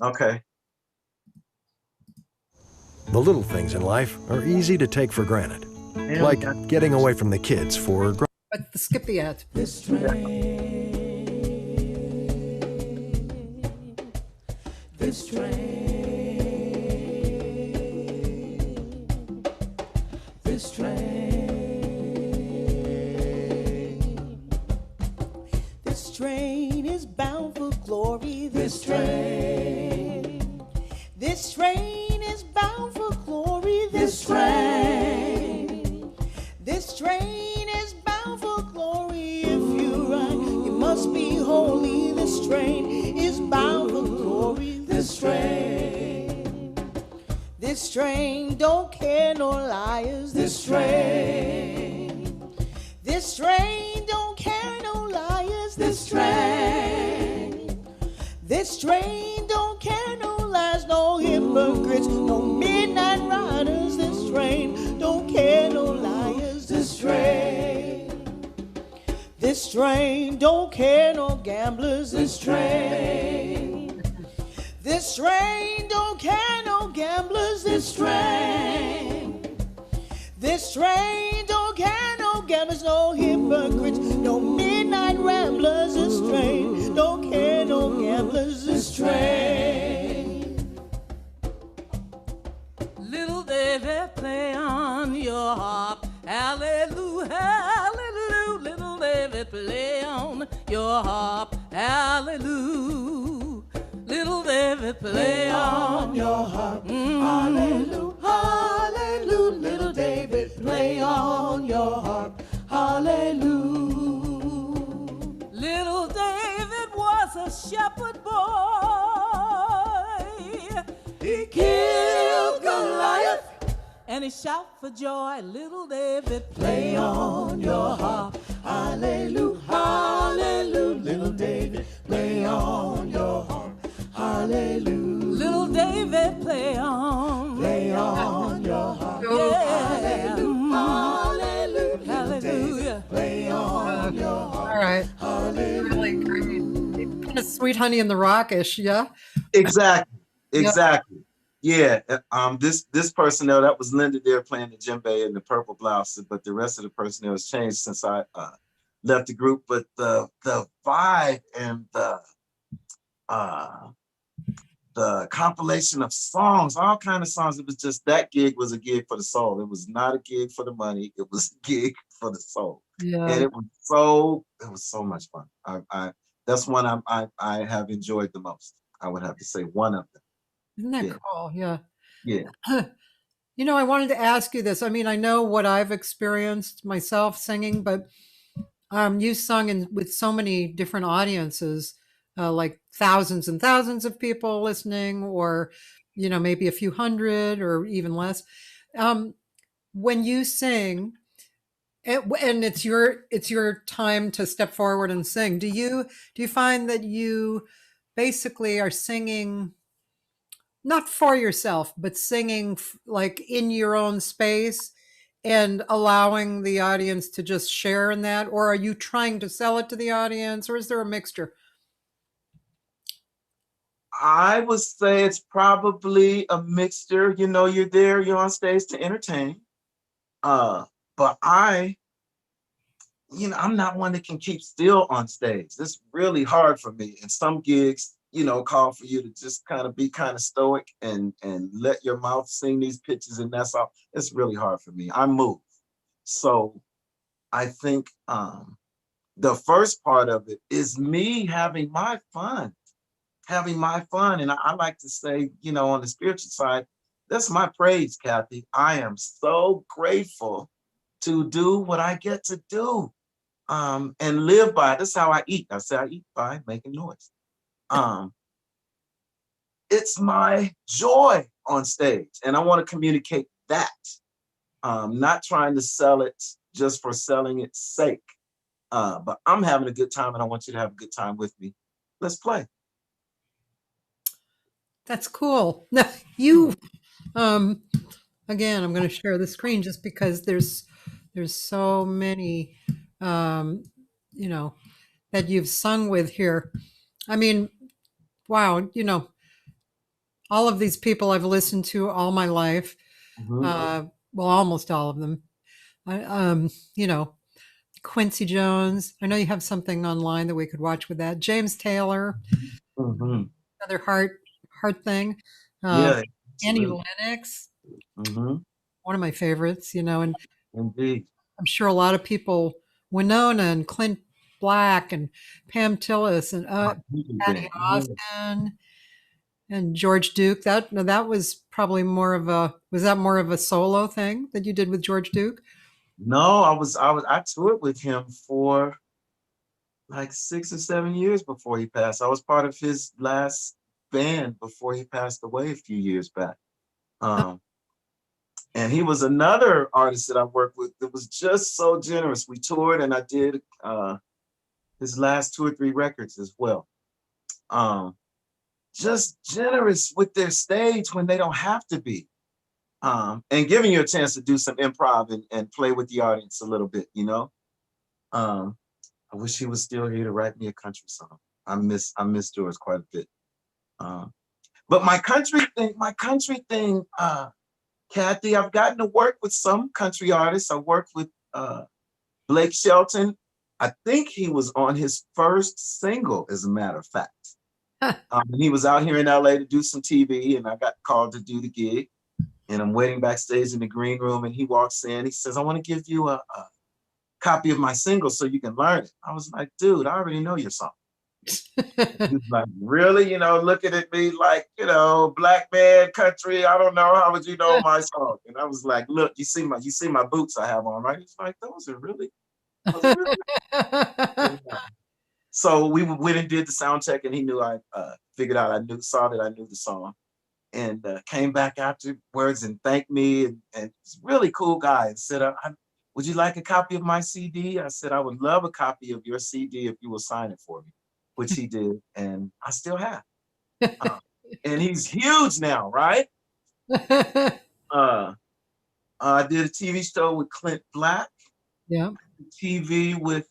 Okay. The little things in life are easy to take for granted, like getting away from the kids for. But skip the ad. This train, this train, this train, this train is bound for glory. This train is bound for glory. This train is bound for glory. If you run, you must be holy. This train is bound for glory. This train don't care no liars. This train don't care no liars. This train don't care no lies, no hypocrites, no midnight riders. This train don't care no liars. This train don't care no gamblers. This train don't care no gamblers. This train gamblers, no hypocrites, no midnight ramblers astray. Don't care, no gamblers astray. Little David, play on your harp. Hallelujah, hallelujah. Little David, play on your harp. Hallelujah. Little David, play on your harp. Hallelujah, hallelujah. Little David, play on your harp. Hallelujah. Little David was a shepherd boy. He killed Goliath and he shout for joy. Little David, play on your harp. Hallelujah, hallelujah. Little David, play on your harp. Hallelujah. Little David, play on your harp. Yeah. Hallelujah, hallelujah. Play on your harp. All right. Really great. Kind of Sweet Honey in the Rockish, yeah? Exactly. Yeah. This personnel, that was Linda there playing the djembe and the purple blouse, but the rest of the personnel has changed since I left the group. But the vibe and the compilation of songs, all kind of songs, it was just, that gig was a gig for the soul. It was not a gig for the money. It was a gig for the soul. Yeah. And it was so much fun. That's one I have enjoyed the most. I would have to say one of them. Isn't that cool? Yeah. Yeah. You know, I wanted to ask you this. I mean, I know what I've experienced myself singing, but you sung with so many different audiences, like thousands and thousands of people listening, or, you know, maybe a few hundred or even less. When you sing, and it's your time to step forward and sing, do you find that you basically are singing not for yourself, but singing like in your own space and allowing the audience to just share in that? Or are you trying to sell it to the audience, or is there a mixture? I would say it's probably a mixture. You know, you're on stage to entertain. But I'm not one that can keep still on stage. It's really hard for me. And some gigs, you know, call for you to just kind of be kind of stoic and let your mouth sing these pitches, and that's all. It's really hard for me. I move. So I think the first part of it is me having my fun. And I like to say, you know, on the spiritual side, that's my praise, Cathy. I am so grateful to do what I get to do and live by. That's how I eat. I say I eat by making noise. It's my joy on stage, and I want to communicate that. Not trying to sell it just for selling its sake. But I'm having a good time, and I want you to have a good time with me. Let's play. That's cool. Now, you, again, I'm going to share the screen just because there's so many, you know, that you've sung with here. I mean, wow, you know, all of these people I've listened to all my life. Well, almost all of them. You know, Quincy Jones. I know you have something online that we could watch with that. James Taylor, another heart thing. Annie Lennox, one of my favorites. You know, and indeed, I'm sure a lot of people, Winona and Clint Black and Pam Tillis and Patty Austin and George Duke. That was probably was that more of a solo thing that you did with George Duke? No, I toured with him for like 6 or 7 years before he passed. I was part of his last band before he passed away a few years back. And he was another artist that I worked with that was just so generous. We toured, and I did his last 2 or 3 records as well. Just generous with their stage when they don't have to be. And giving you a chance to do some improv and play with the audience a little bit, you know. I wish he was still here to write me a country song. I miss George quite a bit. But my country thing, Cathy, I've gotten to work with some country artists. I worked with the Blake Shelton, I think he was on his first single, as a matter of fact. He was out here in LA to do some TV, and I got called to do the gig. And I'm waiting backstage in the green room, and he walks in. He says, "I want to give you a copy of my single so you can learn it." I was like, "Dude, I already know your song." He's like, "Really?" Looking at me like, black man, country. I don't know. How would you know my song? And I was like, "Look, you see my boots I have on, right?" He's like, "Those are really." So we went and did the sound check, and he knew I figured out saw that I knew the song, and came back afterwards and thanked me, and he's a really cool guy, and said, "Would you like a copy of my CD?" I said, "I would love a copy of your CD if you will sign it for me," which he did, and I still have. And he's huge now, right? I did a TV show with Clint Black. Yeah. TV with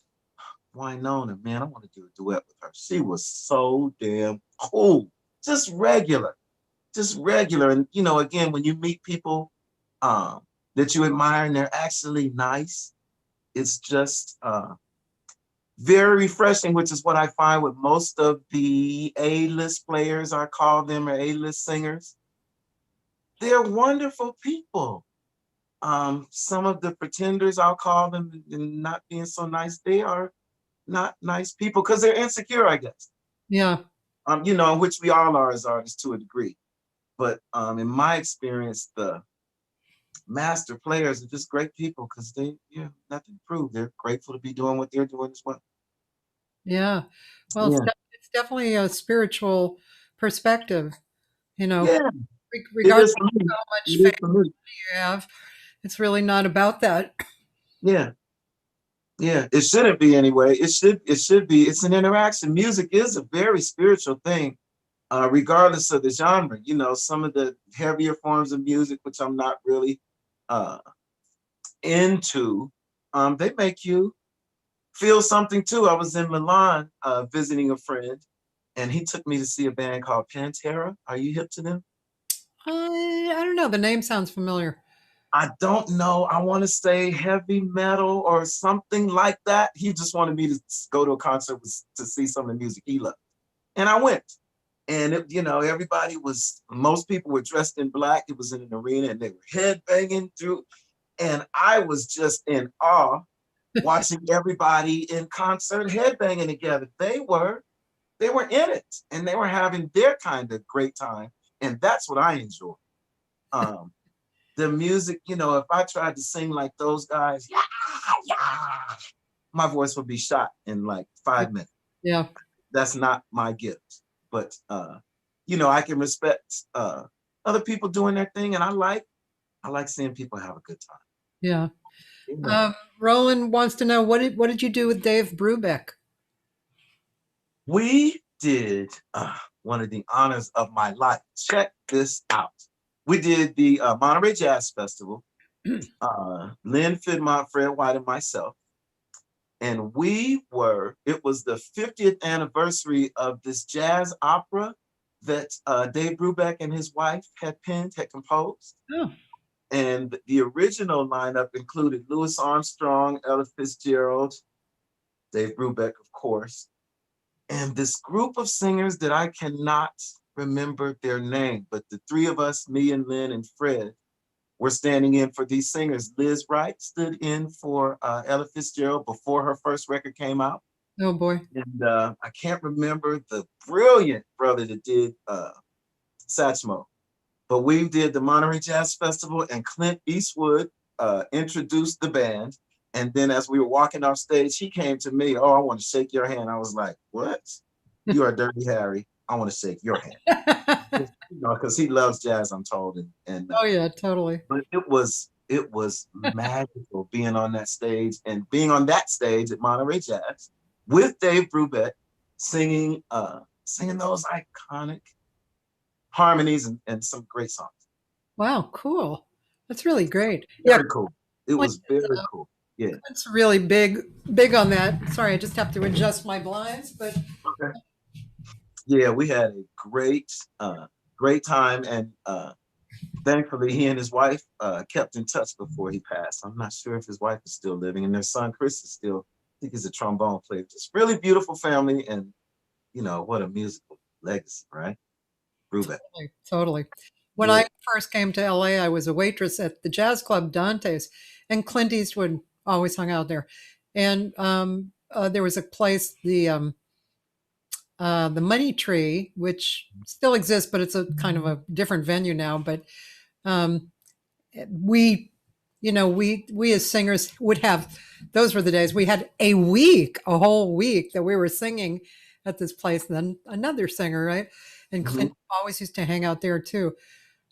Winona, man, I want to do a duet with her. She was so damn cool. Just regular. And again, when you meet people that you admire and they're actually nice, it's just very refreshing, which is what I find with most of the A-list players, I call them, or A-list singers. They're wonderful people. Some of the pretenders, I'll call them, and not being so nice, they are not nice people because they're insecure, I guess. Yeah. Which we all are as artists to a degree. But in my experience, the master players are just great people because they nothing to prove. They're grateful to be doing what they're doing as well. Yeah. Well, it's definitely a spiritual perspective, Yeah. regardless of how much faith you have. It's really not about that. Yeah. Yeah, it shouldn't be anyway. It should be. It's an interaction. Music is a very spiritual thing, regardless of the genre. Some of the heavier forms of music, which I'm not really into, they make you feel something too. I was in Milan visiting a friend, and he took me to see a band called Pantera. Are you hip to them? I don't know. The name sounds familiar. I don't know. I want to say heavy metal or something like that. He just wanted me to go to a concert to see some of the music he loved. And I went. And, most people were dressed in black. It was in an arena, and they were headbanging through. And I was just in awe watching everybody in concert headbanging together. They were in it, and they were having their kind of great time. And that's what I enjoy. The music, if I tried to sing like those guys, my voice would be shot in like 5 minutes. Yeah. That's not my gift. But, I can respect other people doing their thing. And I like seeing people have a good time. Yeah. Roland wants to know, what did you do with Dave Brubeck? We did one of the honors of my life. Check this out. We did the Monterey Jazz Festival, Lynn Fidmont, Fred White, and myself. And it was the 50th anniversary of this jazz opera that Dave Brubeck and his wife had composed. Oh. And the original lineup included Louis Armstrong, Ella Fitzgerald, Dave Brubeck, of course, and this group of singers that I cannot remember their name, but the three of us, me and Lynn and Fred, were standing in for these singers. Liz Wright stood in for Ella Fitzgerald before her first record came out. Oh boy. And I can't remember the brilliant brother that did Satchmo, but we did the Monterey Jazz Festival, and Clint Eastwood introduced the band. And then as we were walking off stage, he came to me, "Oh, I want to shake your hand." I was like, "What? You are Dirty Harry. I want to shake your hand." Because he loves jazz, I'm told. And oh yeah, totally. But it was magical being on that stage at Monterey Jazz with Dave Brubeck singing those iconic harmonies and some great songs. Wow, cool. That's really great. Very cool. It was very cool. Yeah. It's really big on that. Sorry, I just have to adjust my blinds, but okay. Yeah, we had a great time, and thankfully, he and his wife kept in touch before he passed. I'm not sure if his wife is still living, and their son Chris is still, I think he's a trombone player. Just really beautiful family, and what a musical legacy, right? Brubeck. Totally. Totally. When Yeah. I first came to LA, I was a waitress at the jazz club Dante's, and Clint Eastwood always hung out there. And there was a place, the Money Tree, which still exists, but it's a kind of a different venue now. But um, we, we as singers would have, those were the days we had a whole week that we were singing at this place, and then another singer, right? And Clint always used to hang out there too.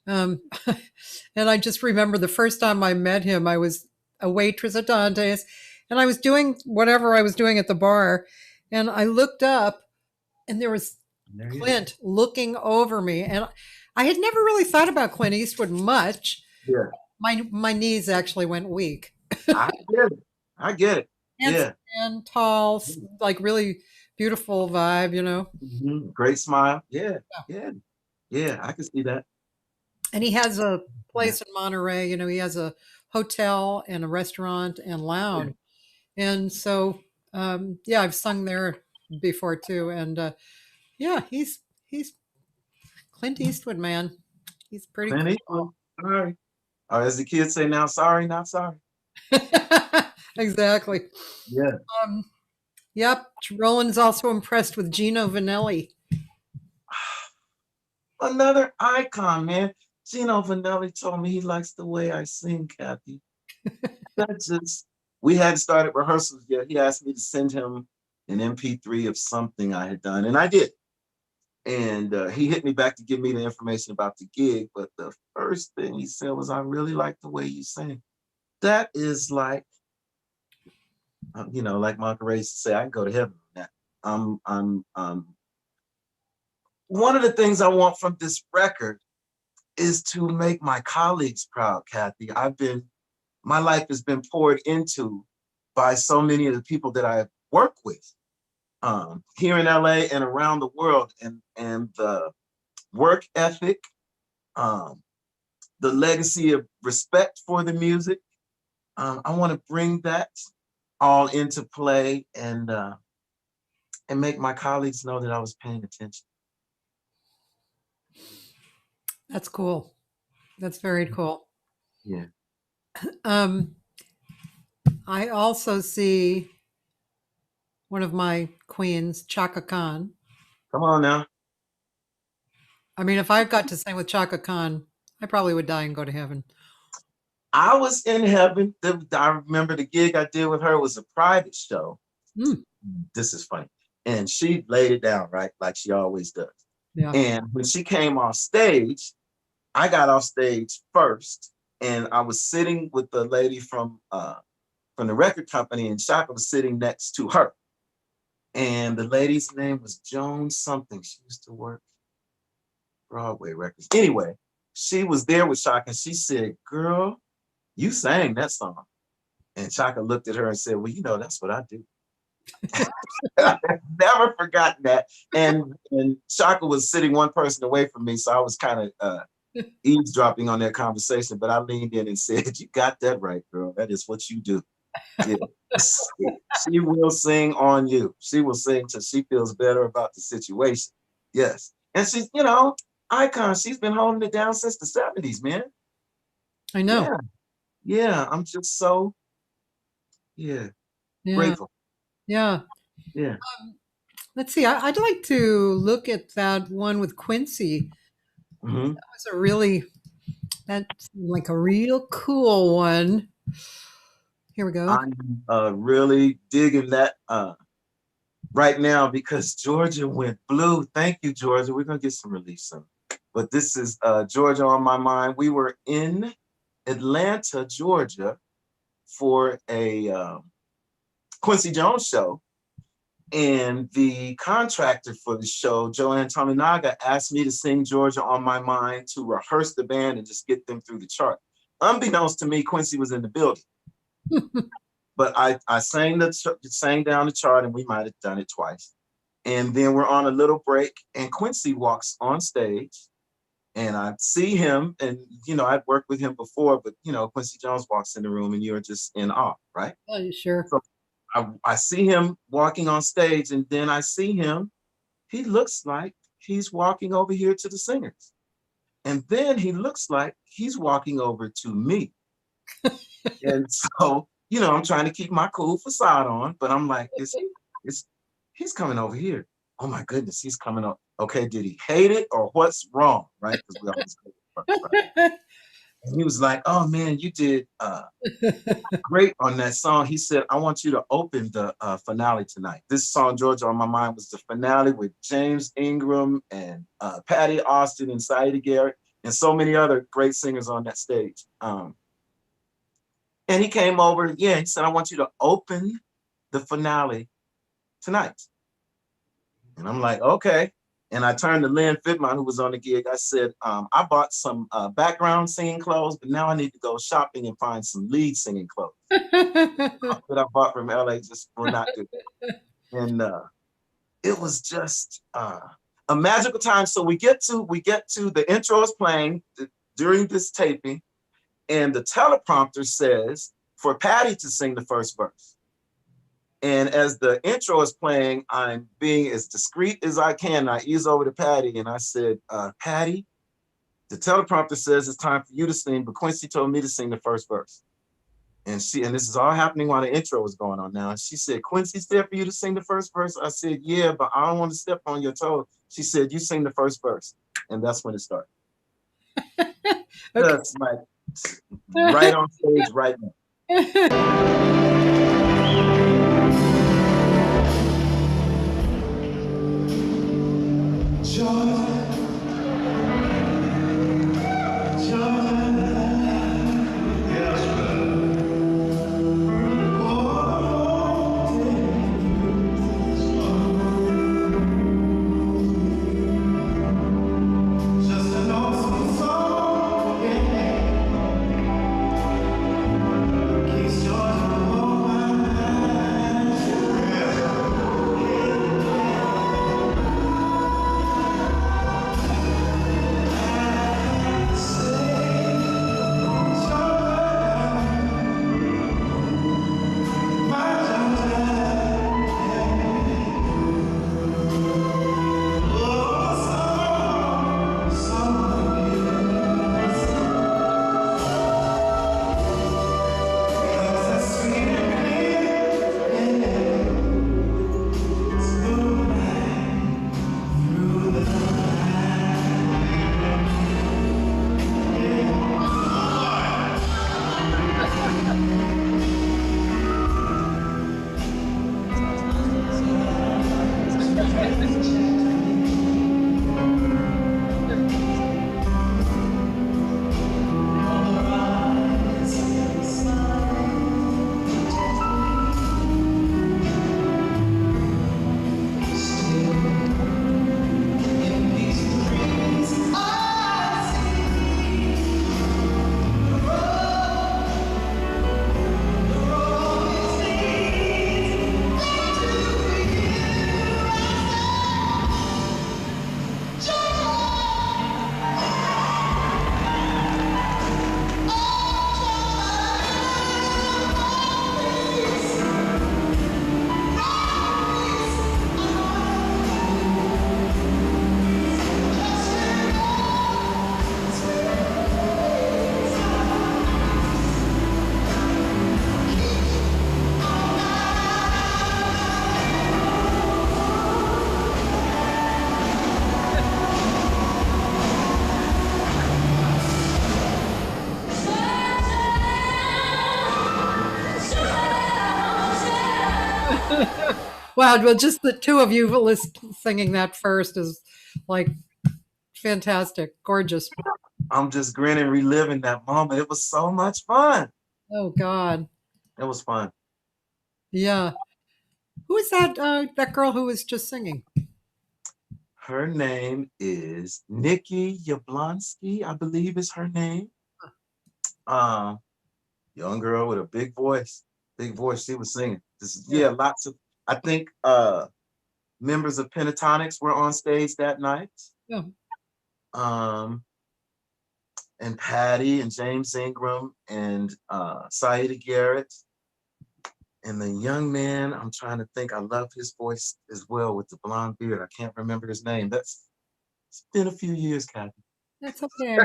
Um, and I just remember the first time I met him, I was a waitress at Dante's, and I was doing whatever I was doing at the bar, and I looked up, and there was Clint looking over me, and I had never really thought about Clint Eastwood much. Yeah. My knees actually went weak. I get it. I get it. Handsome and tall, like really beautiful vibe, Great smile. Yeah. Yeah. I can see that. And he has a place in Monterey. He has a hotel and a restaurant and lounge. And so, I've sung there before too. And he's Clint Eastwood, man. He's pretty Clint cool. Sorry. Or as the kids say now, sorry, not sorry. Exactly. Yeah. Yep. Roland's also impressed with Gino Vanelli. Another icon, man. Gino Vanelli told me he likes the way I sing, Cathy. We hadn't started rehearsals yet. He asked me to send him an MP3 of something I had done, and I did. And he hit me back to give me the information about the gig. But the first thing he said was, I really like the way you sing. That is like, like my uncle Ray used to say, I can go to heaven with that. One of the things I want from this record is to make my colleagues proud, Cathy. My life has been poured into by so many of the people that I work with here in LA and around the world, and the work ethic, the legacy of respect for the music. I want to bring that all into play and make my colleagues know that I was paying attention. That's cool. That's very cool. Yeah. I also see one of my queens, Chaka Khan. Come on now. I mean, if I got to sing with Chaka Khan, I probably would die and go to heaven. I was in heaven. I remember the gig I did with her was a private show. This is funny. And she laid it down, right? Like she always does. Yeah. And when she came off stage, I got off stage first. And I was sitting with the lady from the record company, and Chaka was sitting next to her. And the lady's name was Joan something. She used to work Broadway records. Anyway, she was there with Chaka, and she said, girl, you sang that song. And Chaka looked at her and said, well, that's what I do. I've never forgotten that. And Chaka was sitting one person away from me, so I was kind of eavesdropping on their conversation, but I leaned in and said, you got that right, girl. That is what you do. Yeah. She will sing on you. She will sing till she feels better about the situation. Yes. And she's, icon. She's been holding it down since the 70s, man. I know. Yeah. I'm just so, grateful. Yeah. Yeah. Let's see. I'd like to look at that one with Quincy. Mm-hmm. That was that's like a real cool one. Here we go. I'm really digging that right now because Georgia went blue. Thank you, Georgia. We're going to get some relief soon. But this is Georgia on my mind. We were in Atlanta, Georgia for a Quincy Jones show. And the contractor for the show, Joanne Tominaga, asked me to sing Georgia on My Mind to rehearse the band and just get them through the chart. Unbeknownst to me, Quincy was in the building. But I sang down the chart, and we might have done it twice. And then we're on a little break, and Quincy walks on stage, And I see him, and I'd worked with him before, but Quincy Jones walks in the room and you're just in awe, right? Oh, sure. So I see him walking on stage, and then I see him, he looks like he's walking over here to the singers. And then he looks like he's walking over to me. And so, I'm trying to keep my cool facade on, but I'm like, he's coming over here. Oh my goodness, he's coming up. Okay, did he hate it or what's wrong? Right? Because we always go first, right? And he was like, oh man, you did great on that song. He said, I want you to open the finale tonight. This song, Georgia on My Mind, was the finale with James Ingram and Patty Austin and Saida Garrett and so many other great singers on that stage. And he came over, he said, I want you to open the finale tonight. And I'm like, okay. And I turned to Lynn Fitmont, who was on the gig. I said, I bought some background singing clothes, but now I need to go shopping and find some lead singing clothes that I bought from LA just will not do. And it was just a magical time. So we get to the intro is playing during this taping, and the teleprompter says for Patti to sing the first verse. And as the intro is playing, I'm being as discreet as I can. I ease over to Patti and I said, Patti, the teleprompter says it's time for you to sing, but Quincy told me to sing the first verse. And this is all happening while the intro was going on now. And she said, Quincy said for you to sing the first verse? I said, yeah, but I don't want to step on your toes. She said, you sing the first verse. And that's when it started. Okay. That's like right on stage right now. Wow, well, just the two of you singing that first is like fantastic, gorgeous. I'm just grinning, reliving that moment. It was so much fun. Oh God, it was fun. Yeah, who is that? That girl who was just singing? Her name is Nikki Yablonsky, I believe is her name. Young girl with a big voice. Big voice. She was singing. Lots of. I think members of Pentatonics were on stage that night. Yeah. and Patti and James Ingram and Saida Garrett. And the young man, I'm trying to think, I love his voice as well with the blonde beard. I can't remember his name. It's been a few years, Cathy. That's okay.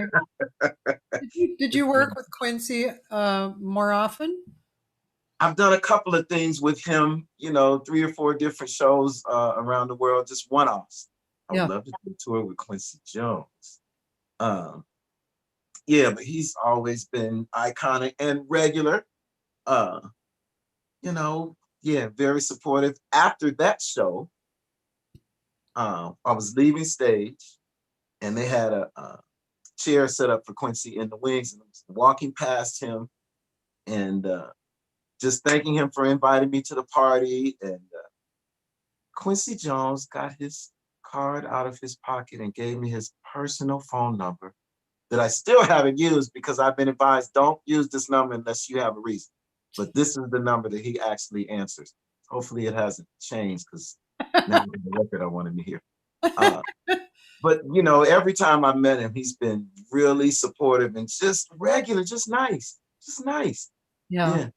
Did you work with Quincy more often? I've done a couple of things with him, 3 or 4 different shows around the world, just one-offs. I would love to do a tour with Quincy Jones. Yeah, but he's always been iconic and regular. Very supportive. After that show, I was leaving stage and they had a chair set up for Quincy in the wings, and I was walking past him and just thanking him for inviting me to the party. And Quincy Jones got his card out of his pocket and gave me his personal phone number that I still haven't used because I've been advised, don't use this number unless you have a reason. But this is the number that he actually answers. Hopefully it hasn't changed because now the record I wanted to hear. But every time I met him, he's been really supportive and just regular, just nice. Yeah.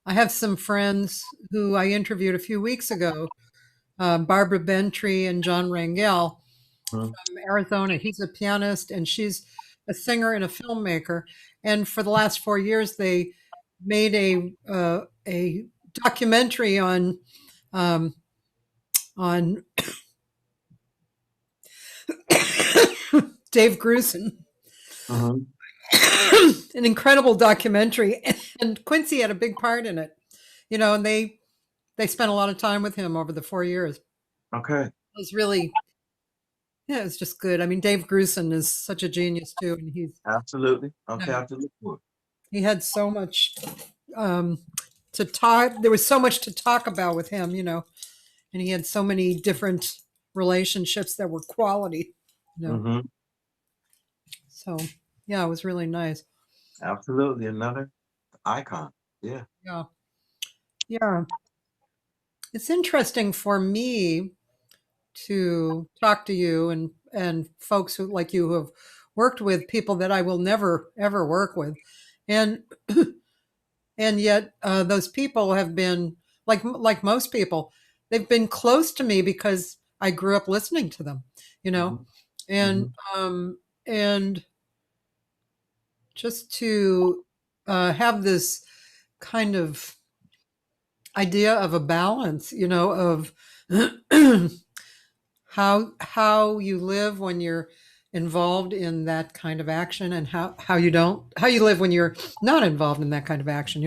I have some friends who I interviewed a few weeks ago, Barbara Bentry and John Rangel from Arizona. He's a pianist and she's a singer and a filmmaker. And for the last 4 years, they made a documentary on Dave Grusin. An incredible documentary, and Quincy had a big part in it, and they spent a lot of time with him over the 4 years. Okay. It was really, it was just good. I mean, Dave Grusin is such a genius too, and he's absolutely okay. I have to look for it. He had so much to talk. There was so much to talk about with him, and he had so many different relationships that were quality. So yeah, it was really nice. Absolutely, another icon. Yeah. It's interesting for me to talk to you and folks who like you who have worked with people that I will never ever work with, and yet those people have been like most people, they've been close to me because I grew up listening to them, and just to have this kind of idea of a balance, of how you live when you're involved in that kind of action, and how you live when you're not involved in that kind of action,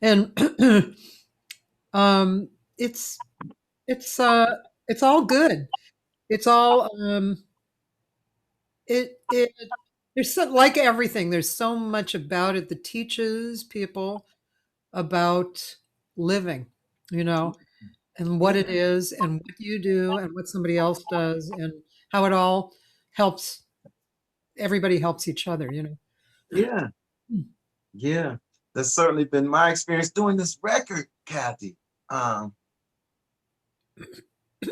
and it's all good. It's all there's like everything, there's so much about it that teaches people about living, and what it is and what you do and what somebody else does and how it all helps. Everybody helps each other, Yeah. That's certainly been my experience doing this record, Cathy.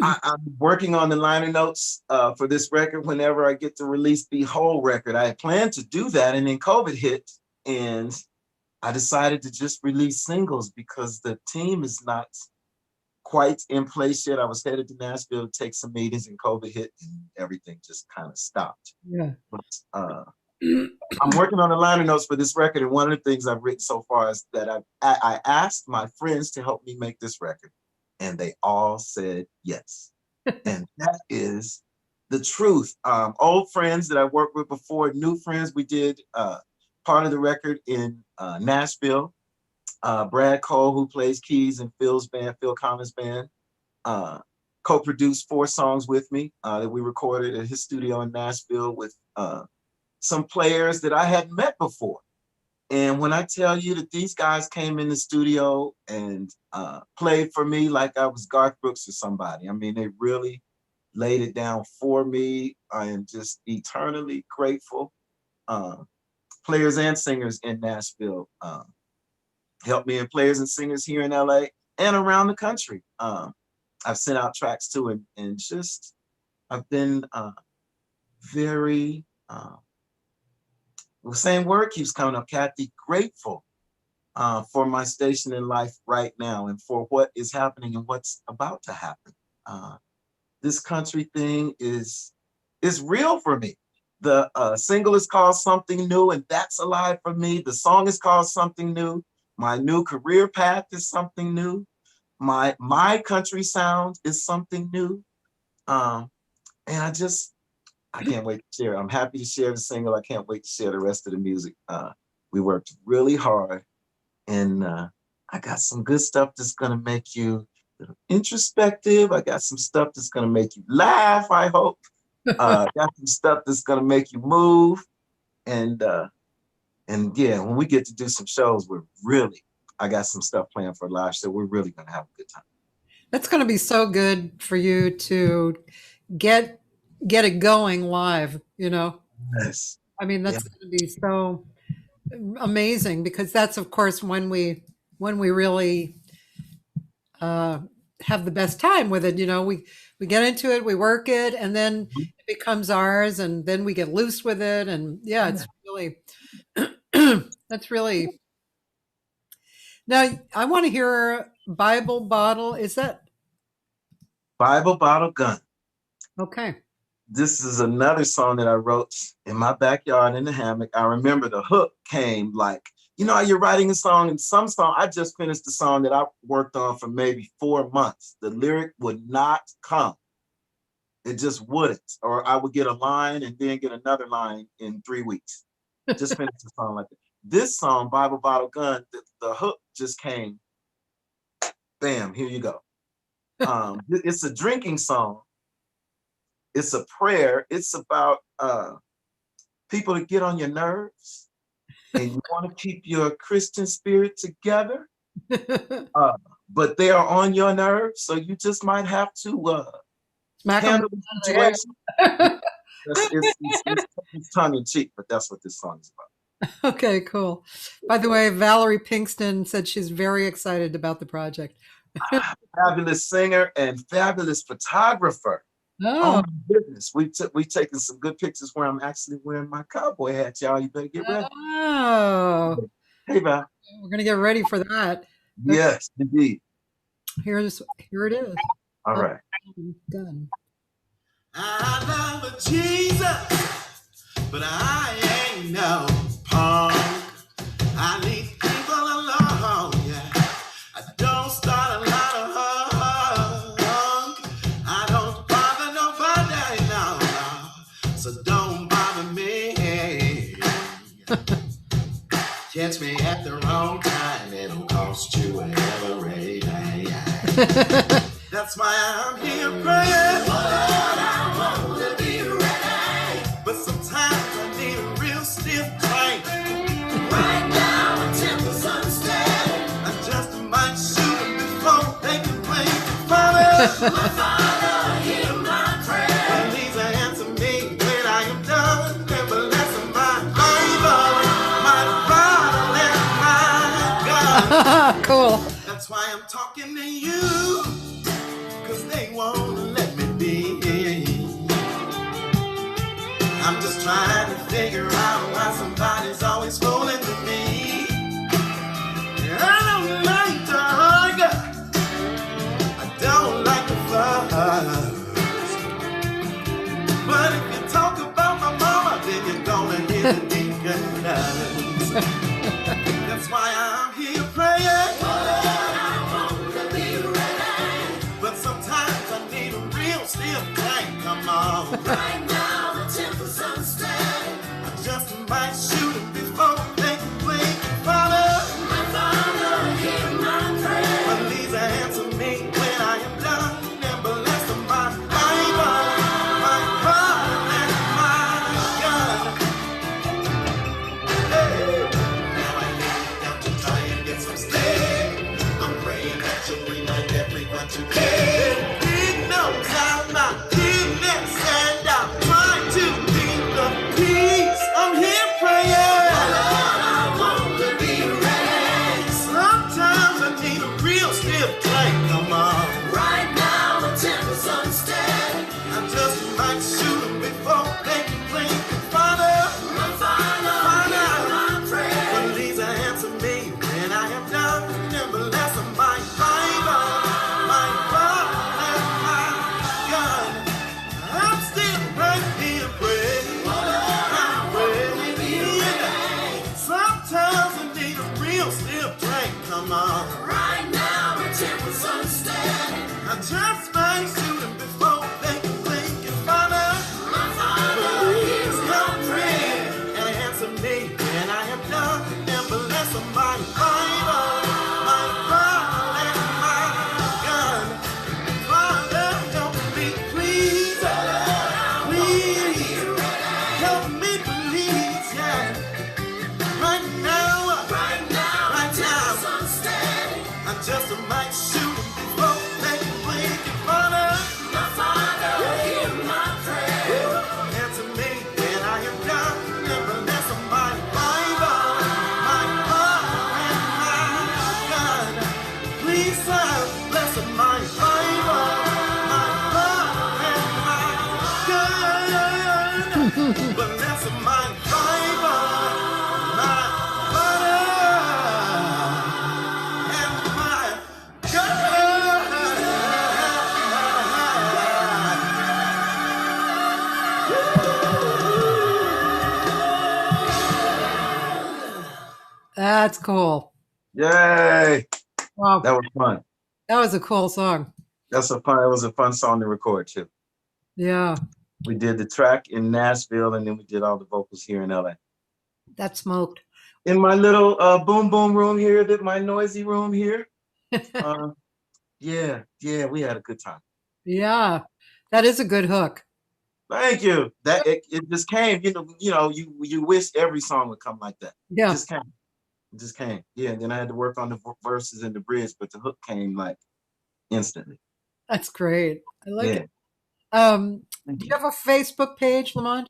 I'm working on the liner notes for this record whenever I get to release the whole record. I had planned to do that, and then COVID hit, and I decided to just release singles because the team is not quite in place yet. I was headed to Nashville to take some meetings, and COVID hit, and everything just kind of stopped. Yeah. But I'm working on the liner notes for this record, and one of the things I've written so far is that I asked my friends to help me make this record, and they all said yes. And that is the truth. Old friends that I worked with before, new friends. We did part of the record in Nashville. Brad Cole, who plays keys in Phil Collins' band, co-produced 4 songs with me that we recorded at his studio in Nashville with some players that I hadn't met before. And when I tell you that these guys came in the studio and played for me like I was Garth Brooks or somebody, I mean, they really laid it down for me. I am just eternally grateful. Players and singers in Nashville helped me, and players and singers here in LA and around the country. I've sent out tracks to, and just I've been very The same word keeps coming up, Cathy. Grateful for my station in life right now and for what is happening and what's about to happen. This country thing is real for me. The single is called Something New, and that's alive for me. The song is called Something New. My new career path is something new. My country sound is something new. And I can't wait to share. I'm happy to share the single. I can't wait to share the rest of the music. We worked really hard, and I got some good stuff that's gonna make you a little introspective. I got some stuff that's gonna make you laugh, I hope. Got some stuff that's gonna make you move. And yeah, when we get to do some shows, I got some stuff planned for a live show. We're really gonna have a good time. That's going to be so good for you to get it going live, you know? Yes. I mean, that's going to be so amazing, because that's, of course, when we really have the best time with it. You know, we get into it, we work it, and then it becomes ours, and then we get loose with it. And yeah, it's really, that's really. Now, I want to hear Bible Bottle. Is that? Bible Bottle Gun. Okay. This is another song that I wrote in my backyard in the hammock. I remember the hook came like, you know, you're writing a song, and some song, I just finished the song that I worked on for maybe 4 months. The lyric would not come. It just wouldn't. Or I would get a line and then get another line in 3 weeks. Just finished the song like that. This song, Bible Bottle Gun, the hook just came. Bam, here you go. It's a drinking song. It's a prayer. It's about people that get on your nerves and you want to keep your Christian spirit together, but they are on your nerves, so you just might have to handle the situation. It's tongue in cheek, but that's what this song is about. Okay, cool. By the way, Valerie Pinkston said she's very excited about the project. Fabulous singer and fabulous photographer. Oh, my goodness. We've taken some good pictures where I'm actually wearing my cowboy hat, y'all. You better get ready. Oh. Hey, Val. We're going to get ready for that. Yes, indeed. Here it is. All right. Done. I love Jesus, but I ain't no punk. I leave people alone, yeah. I don't start a lot of hunk. I don't bother nobody, no. So don't bother me. Catch me at the wrong time, it'll cost you every day. That's why I'm here praying. Lord, I want to be ready. But sometimes I need a real stiff drink. Right now, the temper's unsteady. I just might shoot them before they can play. Father, my Father, hear my prayer. Please answer me when I am done. And bless my Bible, my brother, and my God. Cool. That's why I'm talking to you. They won't let me be. I'm just trying to figure out why somebody's always fooling with me. I don't like to argue. I don't like to fuss. But if you talk about my mama, then you're gonna hear the deacon does. That's why I'm here praying. Come on. Right now the temper's unsteady. I just might shoot it before they can blink. Father, my Father, hear my prayer. Please answer me when I am done. And bless my Bible, my brother, and my God. Hey. Now I got to try and get some sleep. I'm praying that you'll remind everyone today. He knows I'm not. That's cool. Yay! Wow. That was fun. That was a cool song. That was a fun song to record too. Yeah. We did the track in Nashville, and then we did all the vocals here in LA. That smoked. In my little boom boom room here, my noisy room here. Yeah, we had a good time. Yeah. That is a good hook. Thank you. That it just came. You wish every song would come like that. Yeah. It just came. Yeah. And then I had to work on the verses and the bridge, but the hook came like instantly. That's great. I like it. Do you have a Facebook page, Lamont?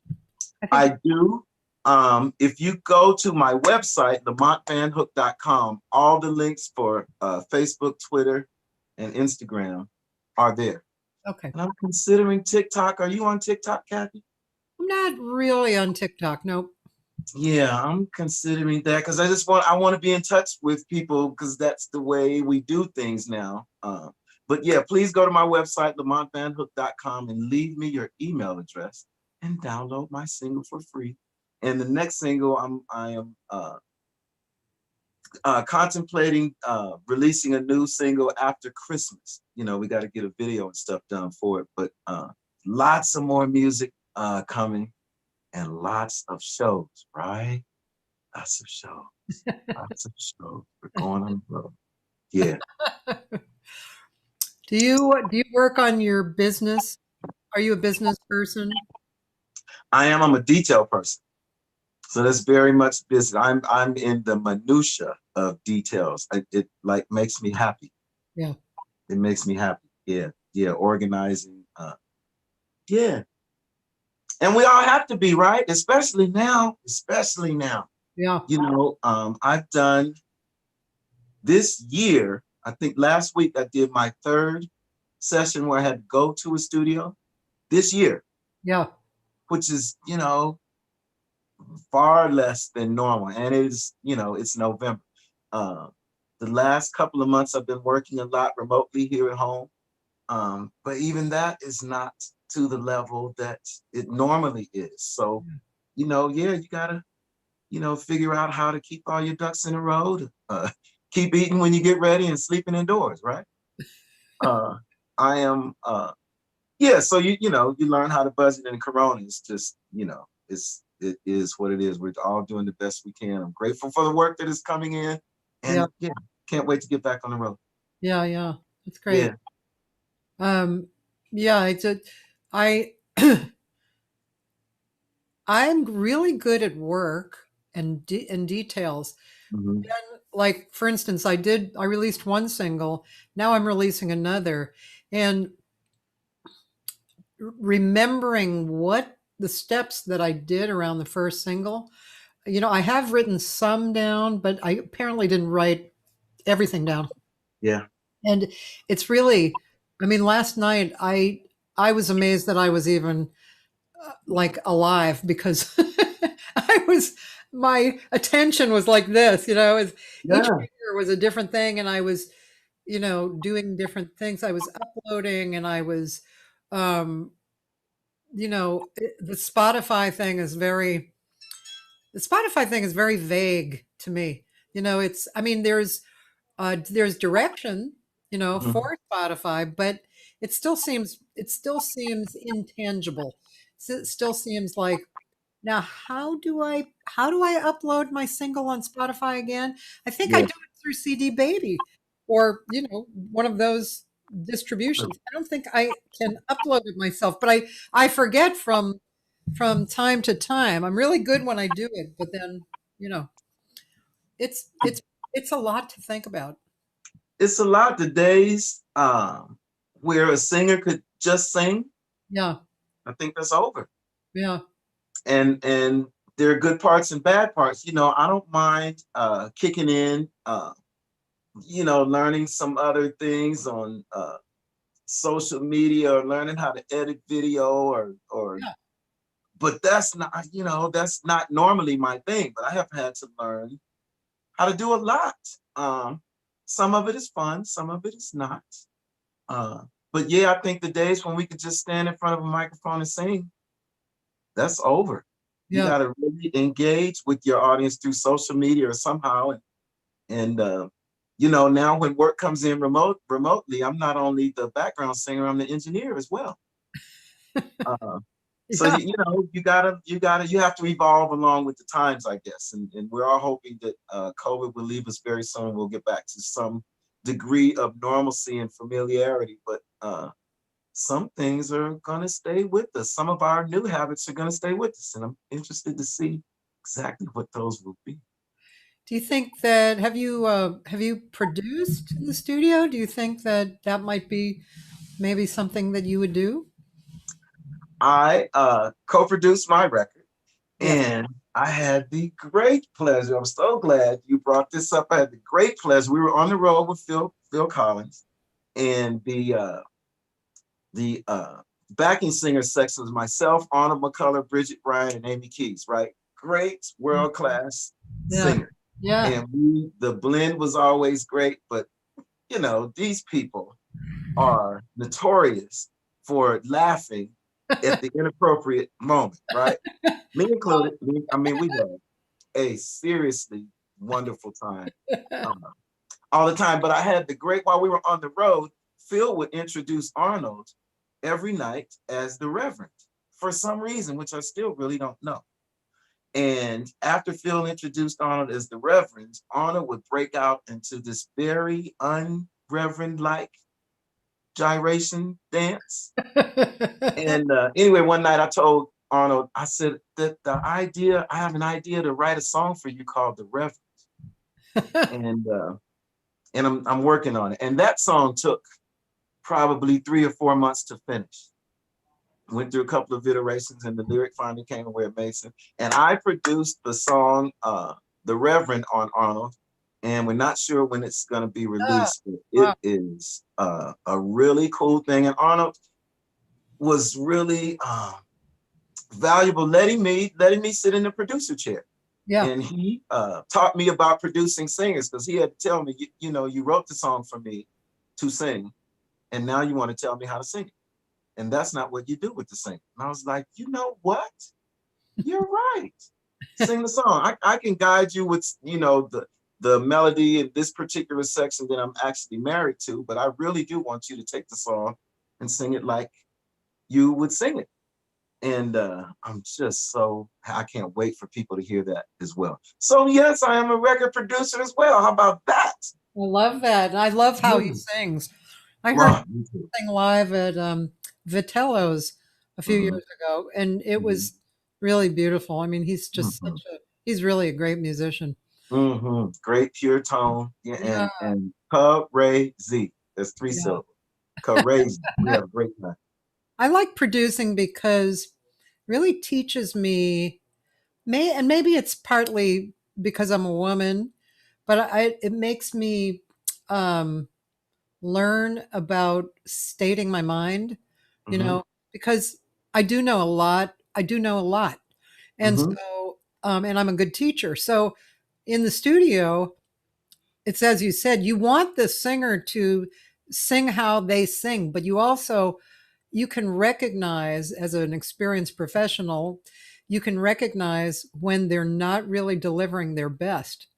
I do. If you go to my website, LamontVanHook.com, all the links for Facebook, Twitter, and Instagram are there. Okay. And I'm considering TikTok. Are you on TikTok, Cathy? I'm not really on TikTok. Nope. Yeah, I'm considering that because I want to be in touch with people because that's the way we do things now. But yeah, please go to my website, LamontVanHook.com, and leave me your email address and download my single for free. And the next single, I am contemplating releasing a new single after Christmas. We got to get a video and stuff done for it, but lots of more music coming and lots of shows, right? Lots of shows. Lots of shows. We're going on the road. Yeah. Do you work on your business? Are you a business person? I am. I'm a detail person. So that's very much business. I'm in the minutia of details. It like makes me happy. Yeah. It makes me happy. Yeah. Yeah. Organizing. Yeah. And we all have to be, right? Especially now. Yeah. I've done this year, I think last week I did my 3rd session where I had to go to a studio this year. Yeah. Which is, far less than normal. And it is, it's November. The last couple of months I've been working a lot remotely here at home. But even that is not to the level that it normally is. So, you gotta, figure out how to keep all your ducks in a row, keep eating when you get ready and sleeping indoors, right? I am, so you learn how to budget, and Corona is just, it is what it is. We're all doing the best we can. I'm grateful for the work that is coming in, and can't wait to get back on the road. Yeah. That's great. I'm really good at work and details. Mm-hmm. And like, for instance, I released one single. Now I'm releasing another, and remembering what the steps that I did around the first single, I have written some down, but I apparently didn't write everything down. Yeah. And it's really, last night I was amazed that I was even alive, because my attention was like this, each finger was a different thing. And I was, doing different things. I was uploading, and I was, the Spotify thing is very vague to me. There's direction, for Spotify, but it still seems intangible. It still seems like, now how do I upload my single on Spotify again? I think I do it through CD Baby, or one of those distributions. I don't think I can upload it myself, but I forget from time to time. I'm really good when I do it, but then it's a lot to think about. It's a lot. The days where a singer could just sing, I think that's over. Yeah. And there are good parts and bad parts. I don't mind kicking in, learning some other things on social media, or learning how to edit video, or but that's not normally my thing. But I have had to learn how to do a lot. Some of it is fun, some of it is not. But I think the days when we could just stand in front of a microphone and sing, that's over. You got to really engage with your audience through social media or somehow, and And you know, now when work comes in remotely, I'm not only the background singer, I'm the engineer as well. So Yeah. you have to evolve along with the times, I guess. And we're all hoping that COVID will leave us very soon. We'll get back to some degree of normalcy and familiarity. But some things are gonna stay with us. Some of our new habits are gonna stay with us, and I'm interested to see exactly what those will be. Do you think that have you produced in the studio? Do you think that that might be maybe something that you would do? I co-produced my record, Yes. and I had the great pleasure. I'm so glad you brought this up. I had the great pleasure. We were on the road with Phil Collins, and the backing singer section was myself, Arnold McCullough, Bridget Bryan, and Amy Keys. Right, great world-class Yeah. singer. Yeah. And the blend was always great. But you know, these people are notorious for laughing at the inappropriate moment, right? Me included. I mean, we had a seriously wonderful time all the time. But I had the great, while we were on the road, Phil would introduce Arnold every night as the Reverend for some reason, which I still really don't know. And after Phil introduced Arnold as the Reverend, Arnold would break out into this very unreverend-like gyration dance. And anyway, one night I told Arnold, I said that I have an idea to write a song for you called The Reverend. And I'm working on it. And that song took probably 3 or 4 months to finish. Went through a couple of iterations, and the lyric finally came where it made sense. And I produced the song The Reverend on Arnold, and we're not sure when it's going to be released, but it is a really cool thing. And Arnold was really valuable, letting me sit in the producer chair. Yeah. And he taught me about producing singers, because he had to tell me, you know, you wrote the song for me to sing, and now you want to tell me how to sing it. And that's not what you do with the singer. And I was like, you know what? You're right. Sing the song. I can guide you with, you know, the melody in this particular section that I'm actually married to, but I really do want you to take the song and sing it like you would sing it. And I'm just I can't wait for people to hear that as well. So yes, I am a record producer as well. How about that? I love that. And I love how he sings. I heard him sing live at Vitello's a few years ago, and it was really beautiful. I mean, he's just he's really a great musician. Great pure tone. Yeah, Yeah. and crazy. There's 3 syllables. Crazy. We have a great time. I like producing because it really teaches me, and maybe it's partly because I'm a woman, but it makes me learn about stating my mind, you know, because I do know a lot. I do know a lot. And so, and I'm a good teacher. So in the studio, it's as you said, you want the singer to sing how they sing, but you can recognize, as an experienced professional, you can recognize when they're not really delivering their best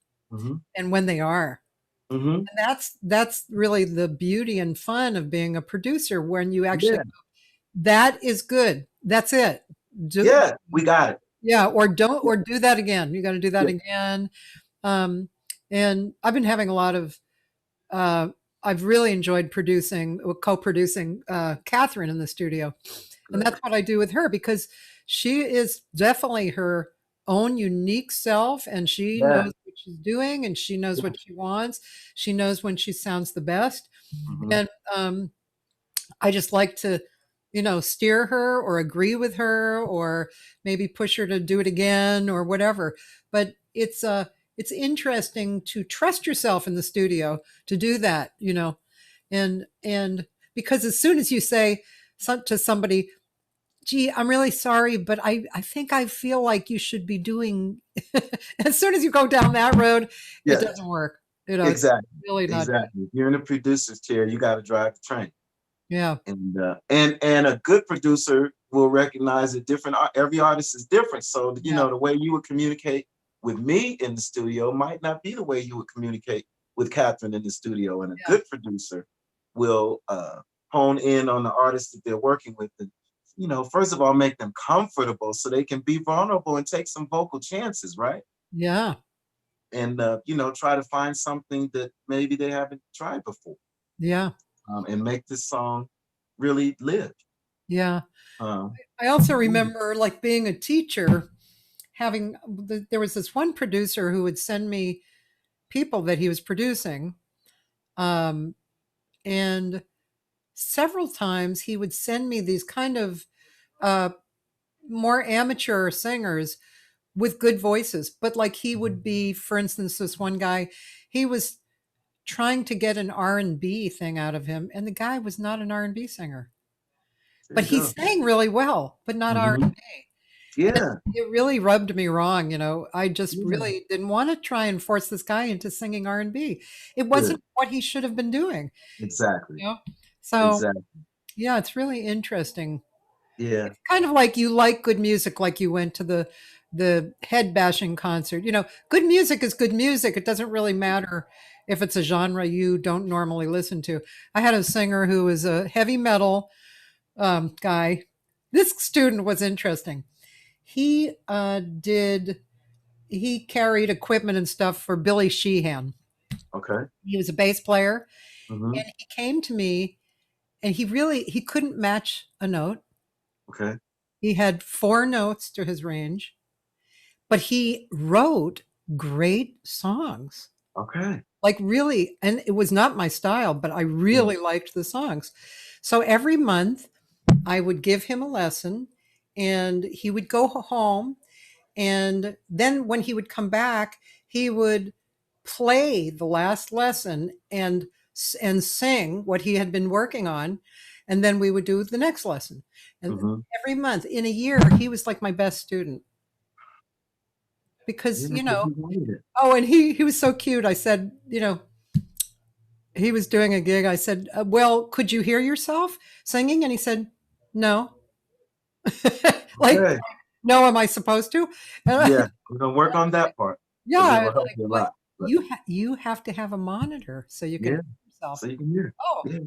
and when they are. And that's really the beauty and fun of being a producer, when you actually go, that is good. That's it. We got it. Yeah, or do that again. You got to do that again. And I've been having a lot of I've really enjoyed co-producing Catherine in the studio. And that's what I do with her, because she is definitely her own unique self, and she knows what she's doing, and she knows what she wants. She knows when she sounds the best. And I just like to, you know, steer her or agree with her, or maybe push her to do it again or whatever. But it's interesting to trust yourself in the studio to do that, you know, and because as soon as you say to somebody, gee, I'm really sorry, but I think I feel like you should be doing, as soon as you go down that road, it doesn't work. You know, exactly. It's really not. Exactly. If you're in a producer's chair, you got to drive the train. Yeah. And a good producer will recognize that every artist is different. So, you know, the way you would communicate with me in the studio might not be the way you would communicate with Catherine in the studio. And a good producer will hone in on the artists that they're working with, and first of all, make them comfortable so they can be vulnerable and take some vocal chances, right? Yeah. And try to find something that maybe they haven't tried before. Yeah. And make this song really live. Yeah. Um, I also remember like being a teacher, there was this one producer who would send me people that he was producing. And several times he would send me these kind of more amateur singers with good voices. But like he would be, for instance, this one guy, he was trying to get an R&B thing out of him, and the guy was not an R&B singer. But he sang really well, but not R&B. Yeah. It really rubbed me wrong. I just really didn't want to try and force this guy into singing R&B. It wasn't what he should have been doing. Exactly. So, yeah, it's really interesting. Yeah. It's kind of like you like good music, like you went to the head bashing concert. Good music is good music. It doesn't really matter if it's a genre you don't normally listen to. I had a singer who was a heavy metal guy. This student was interesting. He carried equipment and stuff for Billy Sheehan. Okay. He was a bass player. Mm-hmm. And he came to me, and he couldn't match a note. Okay. He had 4 notes to his range, but he wrote great songs. Okay. Like really, and it was not my style, but I really liked the songs. So every month I would give him a lesson, and he would go home, and then when he would come back, he would play the last lesson and sing what he had been working on, and then we would do the next lesson. And every month in a year, he was like my best student. Because, and he was so cute. I said, he was doing a gig. I said, well, could you hear yourself singing? And he said, no. Like, no, am I supposed to? Yeah, we're going to work on that part. Yeah. Like, you have to have a monitor so you can hear yourself. So you can hear. Oh. Yeah.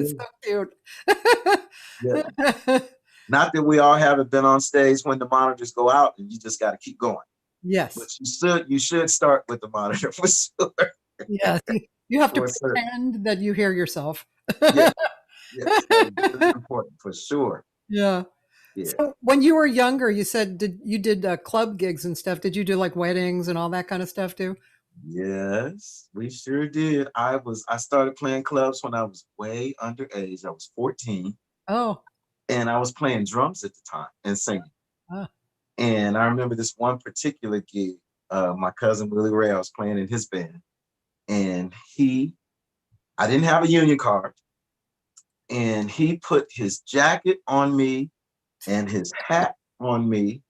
So cute. Not that we all haven't been on stage when the monitors go out and you just got to keep going. Yes. But you should start with the monitor for sure. Yes. You have to pretend that you hear yourself. Yes, that's important for sure. Yeah. So when you were younger, you said you did club gigs and stuff. Did you do like weddings and all that kind of stuff too? Yes, we sure did. I started playing clubs when I was way underage. I was 14. Oh. And I was playing drums at the time and singing. And I remember this one particular gig, my cousin Willie Ray, I was playing in his band. And I didn't have a union card. And he put his jacket on me and his hat on me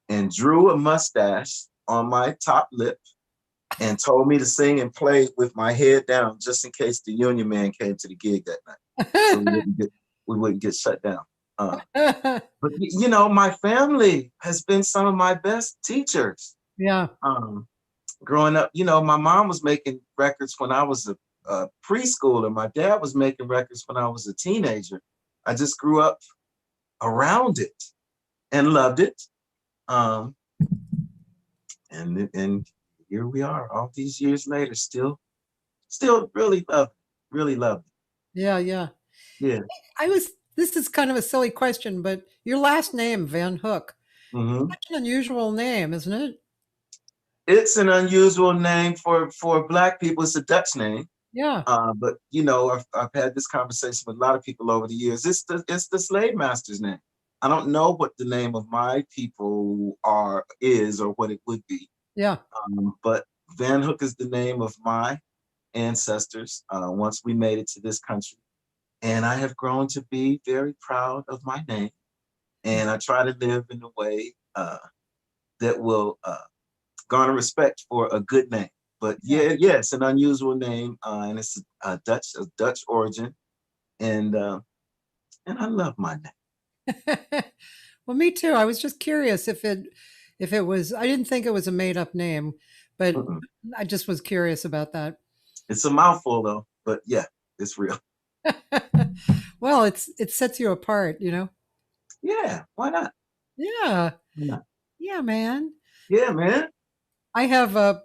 and drew a mustache on my top lip and told me to sing and play with my head down just in case the union man came to the gig that night. So we wouldn't get shut down. But my family has been some of my best teachers. Yeah. Growing up, my mom was making records when I was a preschooler. My dad was making records when I was a teenager. I just grew up around it and loved it. And here we are all these years later, still really love it. Yeah. This is kind of a silly question, but your last name, VanHook, such an unusual name, isn't it? It's an unusual name for Black people. It's a Dutch name. Yeah. But I've had this conversation with a lot of people over the years. It's the slave master's name. I don't know what the name of my people is or what it would be. Yeah. But VanHook is the name of my ancestors once we made it to this country. And I have grown to be very proud of my name. And I try to live in a way that will garner respect for a good name. But it's an unusual name, and it's a Dutch origin. And I love my name. Well, me too. I was just curious if if it was. I didn't think it was a made up name, but Mm-mm. I just was curious about that. It's a mouthful though, but yeah, it's real. Well, it sets you apart, you know. Yeah, why not? Yeah, Why not? yeah, man. Yeah, man. I have a.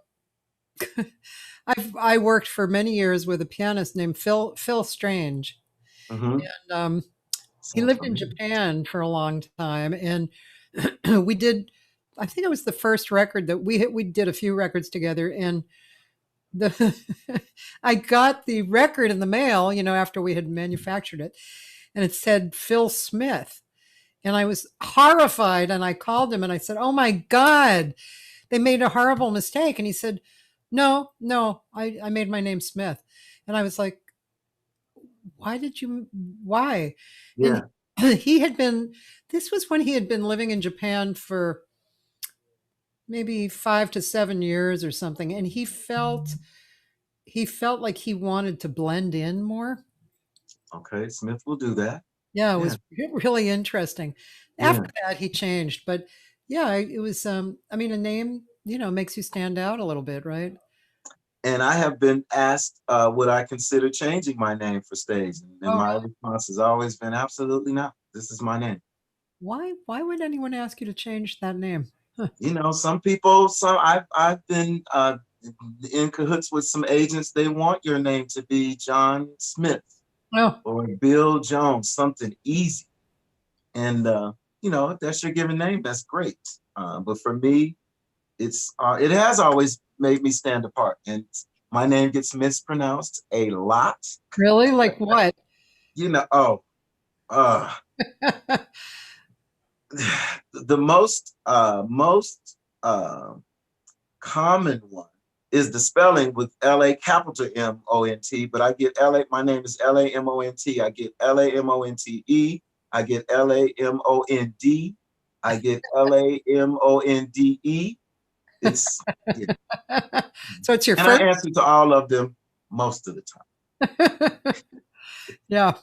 I worked for many years with a pianist named Phil Strange, Mm-hmm. and he Sounds lived in familiar. Japan for a long time, and we did. I think it was the first record that we did a few records together, and the I got the record in the mail, you know, after we had manufactured it, and it said Phil Smith, and I was horrified, and I called him and I said, "Oh my God, they made a horrible mistake," and he said, "No, no, I made my name Smith," and I was like, "Why did you? Why?" And Yeah. he had been. This was when he had been living in Japan for maybe 5 to 7 years or something, and he felt like he wanted to blend in more. Okay, Smith will do that. Yeah, it Yeah. was really interesting. Yeah. After that, he changed, but yeah, it was. I mean, a name, you know, makes you stand out a little bit, right? And I have been asked, would I consider changing my name for stage? And Oh, my really? response has always been absolutely not. This is my name. Why? Why would anyone ask you to change that name? Huh. You know, some people, I've been in cahoots with some agents. They want your name to be John Smith Oh, or Bill Jones, something easy. And you know, if that's your given name, that's great. But for me, it has always made me stand apart. And my name gets mispronounced a lot. really? Like what? You know, uh, the most common one is the spelling with LAMONT, but I get LA, my name is LAMONT. I get LAMONTE. I get LAMOND. I get LAMONDE. It's yeah. So it's your And I first? answer to all of them most of the time. Yeah.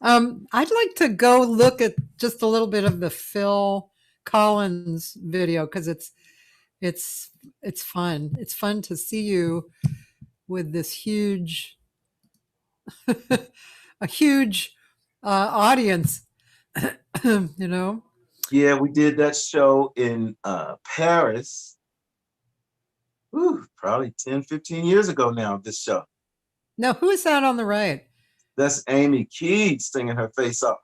I'd like to go look at just a little bit of the Phil Collins video because it's fun. It's fun to see you with this huge a huge audience. You know. Yeah, we did that show in Paris. Probably 10, 15 years ago now, this show. Now, who is that on the right? That's Amy Keats singing her face off.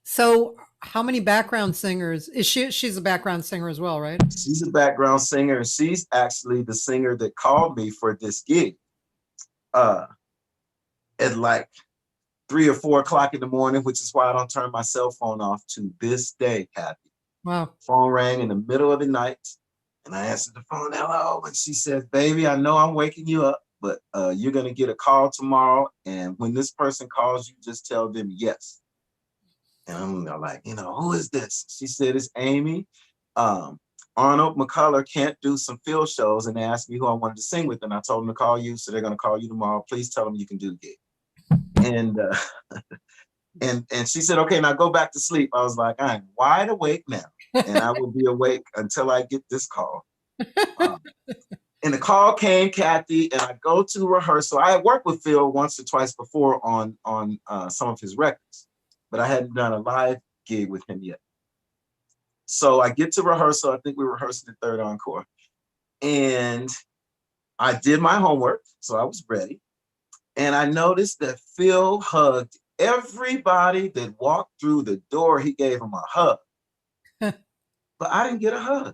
So, how many background singers is she? She's a background singer as well, right? She's a background singer, and she's actually the singer that called me for this gig at like 3 or 4 o'clock in the morning, which is why I don't turn my cell phone off to this day, Cathy. Wow. Phone rang in the middle of the night, and I answered the phone, hello, and she said, baby, I know I'm waking you up, but you're going to get a call tomorrow, and when this person calls you, just tell them yes. And I'm like, you know, who is this? She said, it's Amy. Arnold McCullough can't do some field shows, and they asked me who I wanted to sing with, and I told them to call you, so they're going to call you tomorrow. Please tell them you can do the gig. And and she said, okay, now go back to sleep. I was like, I'm wide awake now, and I will be awake until I get this call. And the call came, Cathy, and I go to rehearsal. I had worked with Phil once or twice before on some of his records, but I hadn't done a live gig with him yet. So I get to rehearsal. I think we were rehearsing the third encore. And I did my homework, so I was ready. And I noticed that Phil hugged everybody that walked through the door. He gave them a hug. But I didn't get a hug.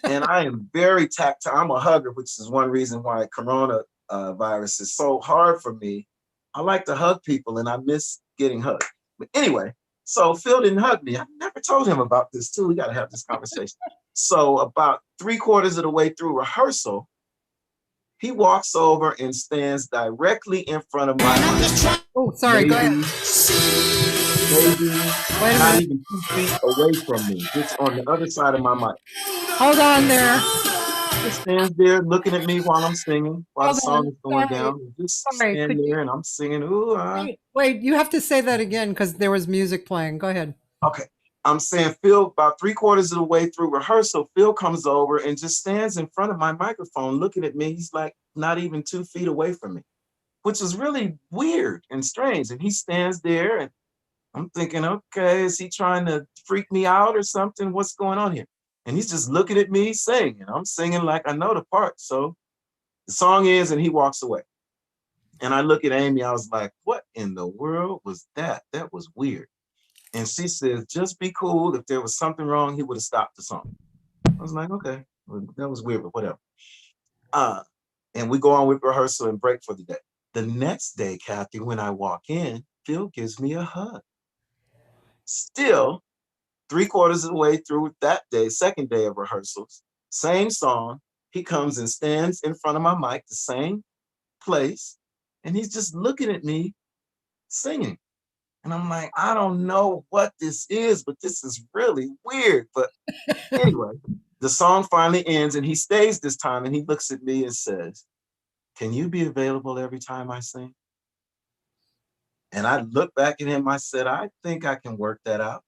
And I am very tactile. I'm a hugger, which is one reason why coronavirus is so hard for me. I like to hug people, and I miss getting hugged. But anyway, so Phil didn't hug me. I never told him about this too. We got to have this conversation. So about 3/4 of the way through rehearsal, he walks over and stands directly in front of my mic. Oh, sorry. Go ahead. Maybe Wait a not minute. even 2 feet away from me, just on the other side of my mic. Hold on there. Just stands there looking at me while I'm singing, while the Hold song on. is going Sorry. down. Just Sorry. stand Could there you and I'm singing, ooh, ah. wait? You have to say that again because there was music playing. Go ahead. Okay. I'm saying, Phil, about 3/4 of the way through rehearsal, Phil comes over and just stands in front of my microphone looking at me. He's like not even 2 feet away from me, which is really weird and strange. And he stands there and I'm thinking, okay, is he trying to freak me out or something? What's going on here? And he's just looking at me singing. I'm singing like I know the part. So the song ends and he walks away. And I look at Amy, I was like, what in the world was that? That was weird. And she says, just be cool. If there was something wrong, he would have stopped the song. I was like, okay, well, that was weird, but whatever. And we go on with rehearsal and break for the day. The next day, Cathy, when I walk in, Phil gives me a hug. Still, 3/4 of the way through that day, second day of rehearsals, same song. He comes and stands in front of my mic, the same place, and he's just looking at me singing. And I'm like, I don't know what this is, but this is really weird. But anyway, the song finally ends and he stays this time and he looks at me and says, can you be available every time I sing? And I looked back at him, I said, I think I can work that out.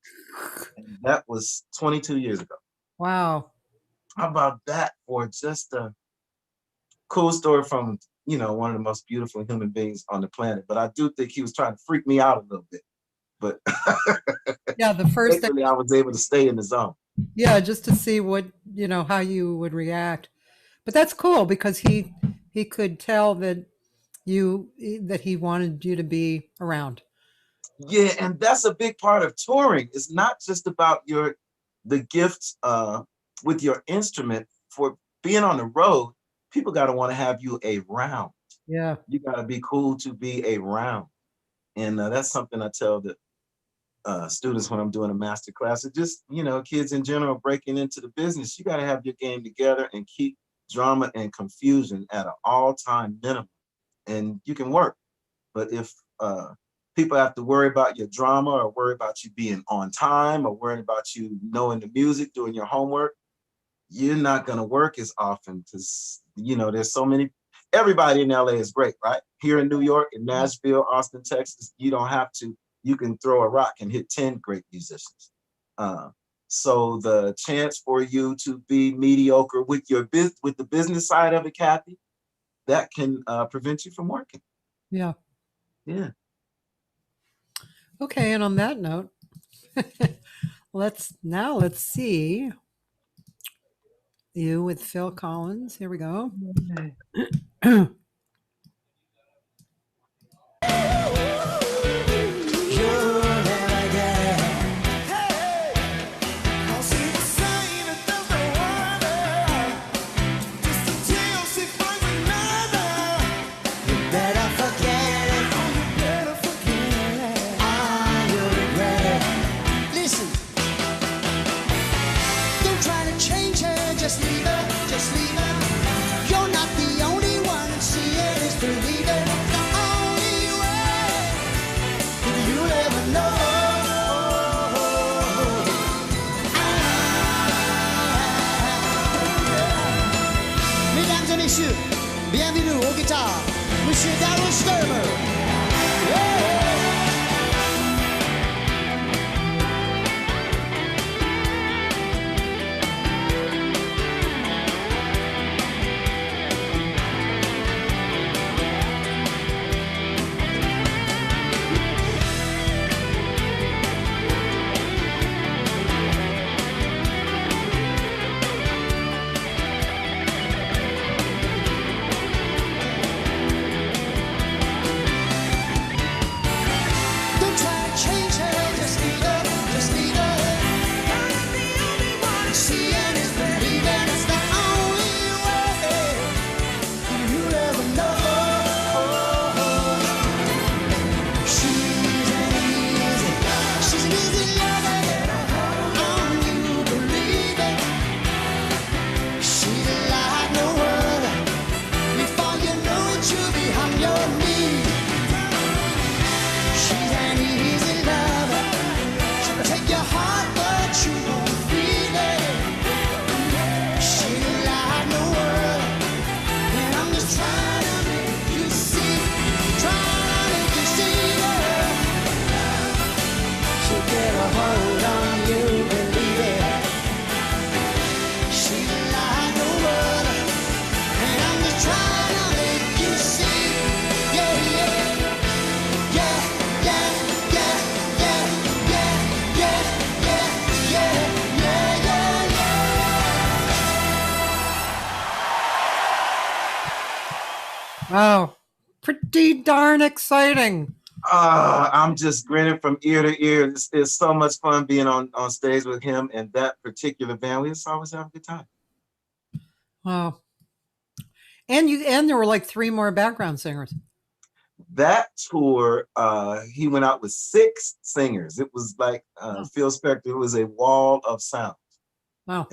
And that was 22 years ago. Wow. How about that for just a cool story from, one of the most beautiful human beings on the planet. But I do think he was trying to freak me out a little bit. But yeah, the first thing I was able to stay in the zone. Yeah, just to see what, how you would react. But that's cool because he could tell that he wanted you to be around. Yeah, and that's a big part of touring. It's not just about the gifts with your instrument. For being on the road, people got to want to have you around. Yeah. You got to be cool to be around. And that's something I tell the students when I'm doing a master class, or just, kids in general breaking into the business. You got to have your game together and keep drama and confusion at an all-time minimum. And you can work. But if people have to worry about your drama or worry about you being on time or worrying about you knowing the music, doing your homework, you're not going to work as often because, there's so many. Everybody in LA is great, right? Here in New York, in Nashville, Austin, Texas, you don't have to. You can throw a rock and hit 10 great musicians. So the chance for you to be mediocre with the business side of it, Cathy, that can prevent you from working. Yeah. Yeah. Okay, and on that note, let's see you with Phil Collins. Here we go. Just leave her. You're not the only one. Oh, pretty darn exciting. I'm just grinning from ear to ear. It's so much fun being on stage with him and that particular band. We just always have a good time. Wow. And there were like 3 more background singers. That tour, he went out with 6 singers. It was like Phil Spector. It was a wall of sound. Wow.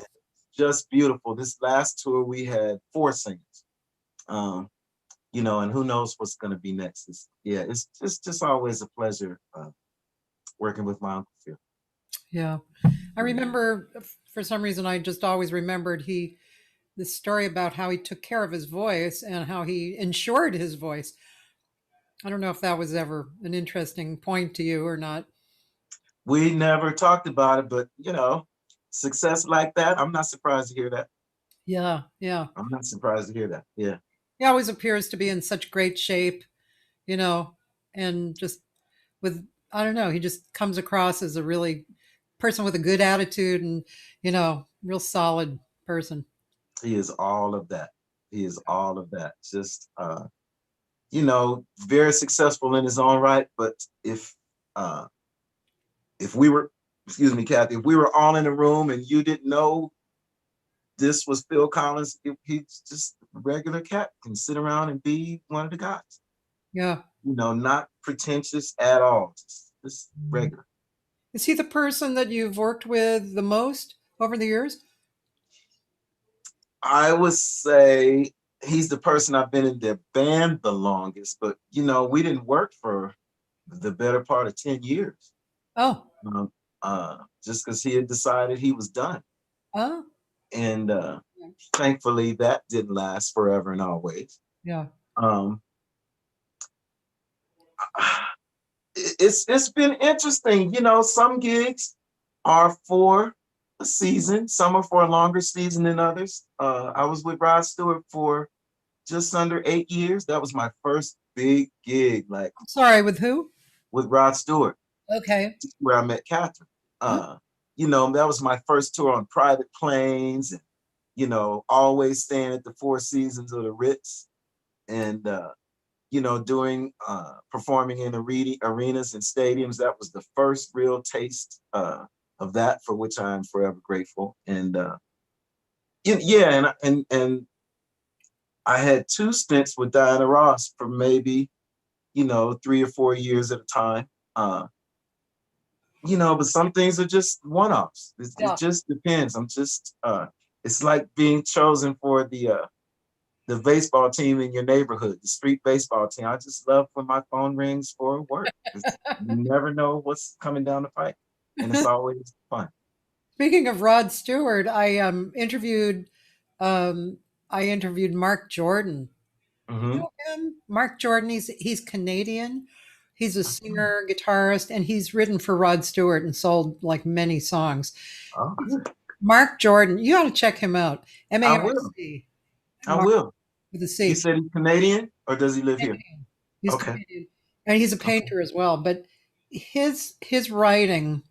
Just beautiful. This last tour, we had 4 singers. You know, and who knows what's going to be next. It's just always a pleasure working with my Uncle Phil. Yeah. I remember, for some reason, I just always remembered this story about how he took care of his voice and how he insured his voice. I don't know if that was ever an interesting point to you or not. We never talked about it, but you know, success like that, I'm not surprised to hear that. Yeah, yeah. I'm not surprised to hear that. Yeah. He always appears to be in such great shape, you know, and just with, I don't know, he just comes across as a really person with a good attitude and, you know, real solid person. He is all of that. He is all of that. Just you know, very successful in his own right. But if we were, excuse me, Cathy, if we were all in a room and you didn't know this was Phil Collins, he's just a regular cat, can sit around and be one of the guys. Yeah. You know, not pretentious at all. Just regular. Is he the person that you've worked with the most over the years? I would say he's the person I've been in their band the longest, but you know, we didn't work for the better part of 10 years. Oh. Just because he had decided he was done. Oh. And thankfully that didn't last forever and always. Yeah. It's been interesting. You know, some gigs are for a season, some are for a longer season than others. I was with Rod Stewart for just under 8 years. That was my first big gig. Like, sorry, with who? With Rod Stewart. Okay. Where I met Catherine. You know, that was my first tour on private planes, and you know, always staying at the Four Seasons or the Ritz, and you know, doing performing in arenas and stadiums. That was the first real taste of that, for which I am forever grateful. And yeah, and I had 2 stints with Diana Ross for maybe, you know, 3 or 4 years at a time. You know, but some things are just one-offs. It just depends. I'm just it's like being chosen for the baseball team in your neighborhood, the street baseball team. I just love when my phone rings for work. You never know what's coming down the pipe, and it's always fun. Speaking of Rod Stewart, I interviewed Mark Jordan. Mm-hmm. You know him? Mark Jordan. He's Canadian. He's a singer, guitarist, and he's written for Rod Stewart and sold like many songs. Oh. Mark Jordan, you ought to check him out. M-A-R-C. I will. With a C. You said he's Canadian, or does he live here? He's Canadian, and he's a painter as well. But his writing,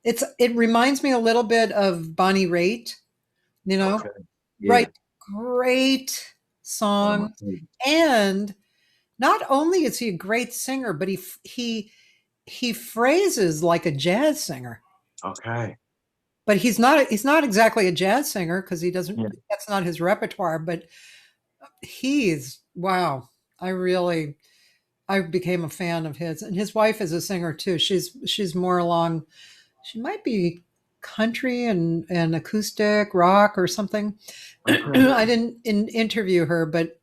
it reminds me a little bit of Bonnie Raitt. You know, right? Great songs, and not only is he a great singer, but he phrases like a jazz singer. Okay. But he's not exactly a jazz singer because he doesn't. Yeah. That's not his repertoire. But wow. I became a fan of his, and his wife is a singer too. She's more along. She might be country and acoustic rock or something. Okay. I didn't interview her, but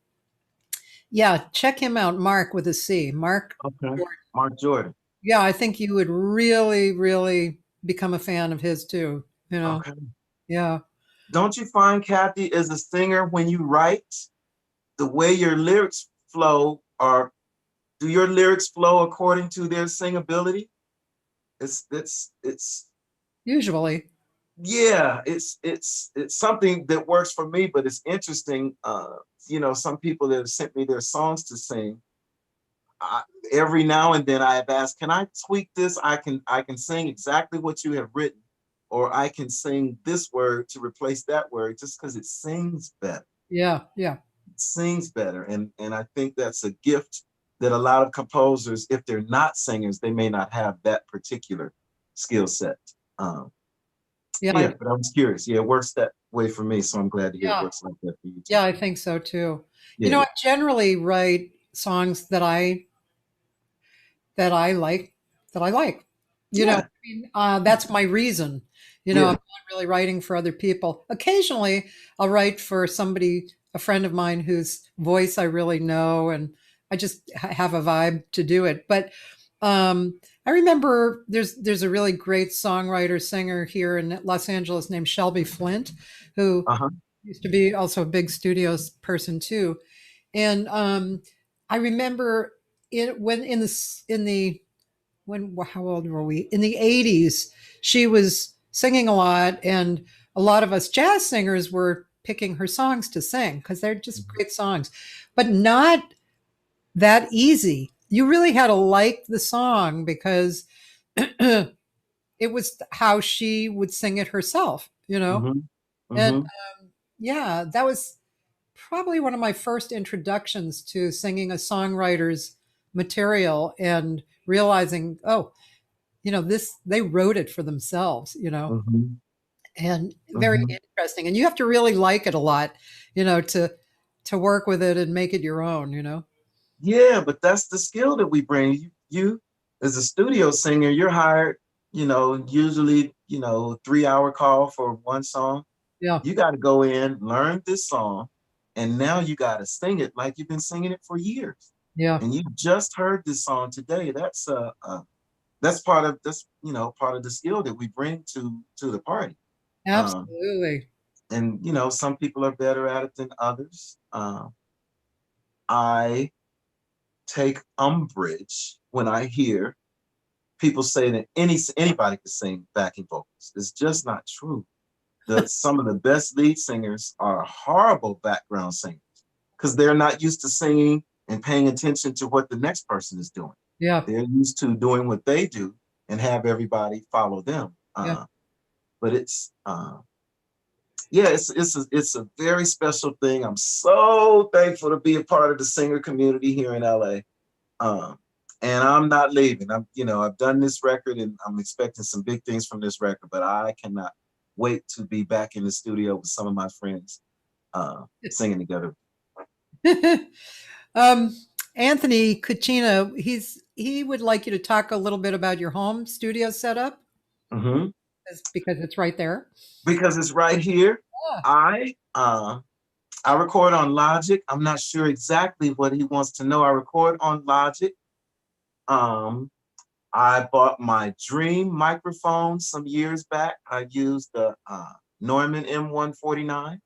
yeah, check him out. Mark with a C. Mark. Okay. Jordan. Mark Jordan. Yeah, I think you would really, really become a fan of his too. You know. Okay. Yeah. Don't you find, Cathy, as a singer, when you write, the way your lyrics flow, do your lyrics flow according to their singability? It's usually. Yeah, it's something that works for me, but it's interesting. You know, some people that have sent me their songs to sing, every now and then I have asked, can I tweak this? I can sing exactly what you have written, or I can sing this word to replace that word just because it sings better. Yeah, yeah. sings better. And I think that's a gift that a lot of composers, if they're not singers, they may not have that particular skill set. Yeah, Yeah, but I was curious. Yeah, it works that way for me, so I'm glad to hear it yeah, works like that for you too. yeah. I think so too. You know, Yeah, I generally write songs that I like, that I like. You know, yeah, I mean, that's my reason. You know, I'm yeah. not really writing for other people. Occasionally, I'll write for somebody, a friend of mine whose voice I really know, and I just have a vibe to do it. But I remember there's a really great songwriter singer here in Los Angeles named Shelby Flint, who Uh-huh. used to be also a big studios person too. And I remember when in the when how old were we, in the 80s, she was singing a lot, and a lot of us jazz singers were picking her songs to sing because they're just great songs, but not that easy. You really had to like the song because it was how she would sing it herself, you know. Mm-hmm. And Mm-hmm. yeah, that was probably one of my first introductions to singing a songwriter's material and realizing, oh, this, they wrote it for themselves, Mm-hmm. and very Mm-hmm. interesting. And you have to really like it a lot, to work with it and make it your own. Yeah, but that's the skill that we bring. You as a studio singer, you're hired, usually, 3-hour call for one song. Yeah. You got to go in, learn this song, and now you got to sing it like you've been singing it for years. Yeah. And you just heard this song today. That's part of this, part of the skill that we bring to the party. Um, Absolutely. and some people are better at it than others. I take umbrage when I hear people say that anybody can sing backing vocals. It's just not true. Some of the best lead singers are horrible background singers because they're not used to singing and paying attention to what the next person is doing. Yeah. They're used to doing what they do and have everybody follow them. Yeah. But it's a very special thing. I'm so thankful to be a part of the singer community here in LA. And I'm not leaving. I've done this record and I'm expecting some big things from this record, but I cannot wait to be back in the studio with some of my friends singing together. Anthony Cucina, he would like you to talk a little bit about your home studio setup, Mm-hmm. because it's right there. Because it's right here. Yeah. I record on Logic. I'm not sure exactly what he wants to know. I record on Logic. I bought my Dream microphone some years back. I used the Neumann M149.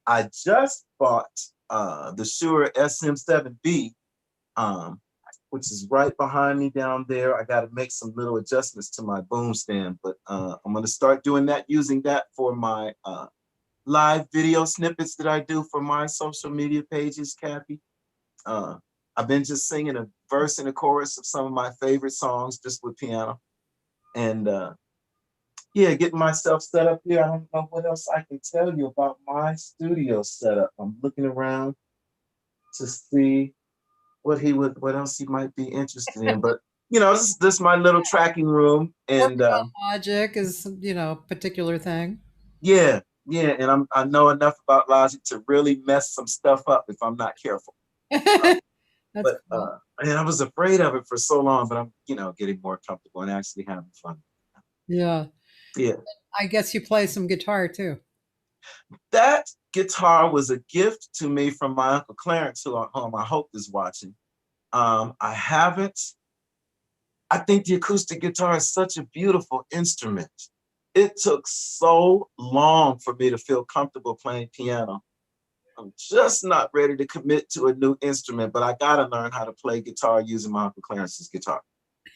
I just bought the Shure SM7B, which is right behind me down there. I got to make some little adjustments to my boom stand, but I'm going to start doing that, using that for my live video snippets that I do for my social media pages, Cathy. I've been just singing a verse and a chorus of some of my favorite songs just with piano. And getting myself set up here. I don't know what else I can tell you about my studio setup. I'm looking around to see what else he might be interested in. But this is my little tracking room. And Working on Logic is, particular thing. yeah, and I know enough about Logic to really mess some stuff up if I'm not careful. That's But cool. and I was afraid of it for so long, but I'm getting more comfortable and actually having fun. Yeah. Yeah. I guess you play some guitar too. That guitar was a gift to me from my Uncle Clarence, whom I hope is watching. I think the acoustic guitar is such a beautiful instrument. It took so long for me to feel comfortable playing piano. I'm just not ready to commit to a new instrument, but I gotta learn how to play guitar using my Uncle Clarence's guitar.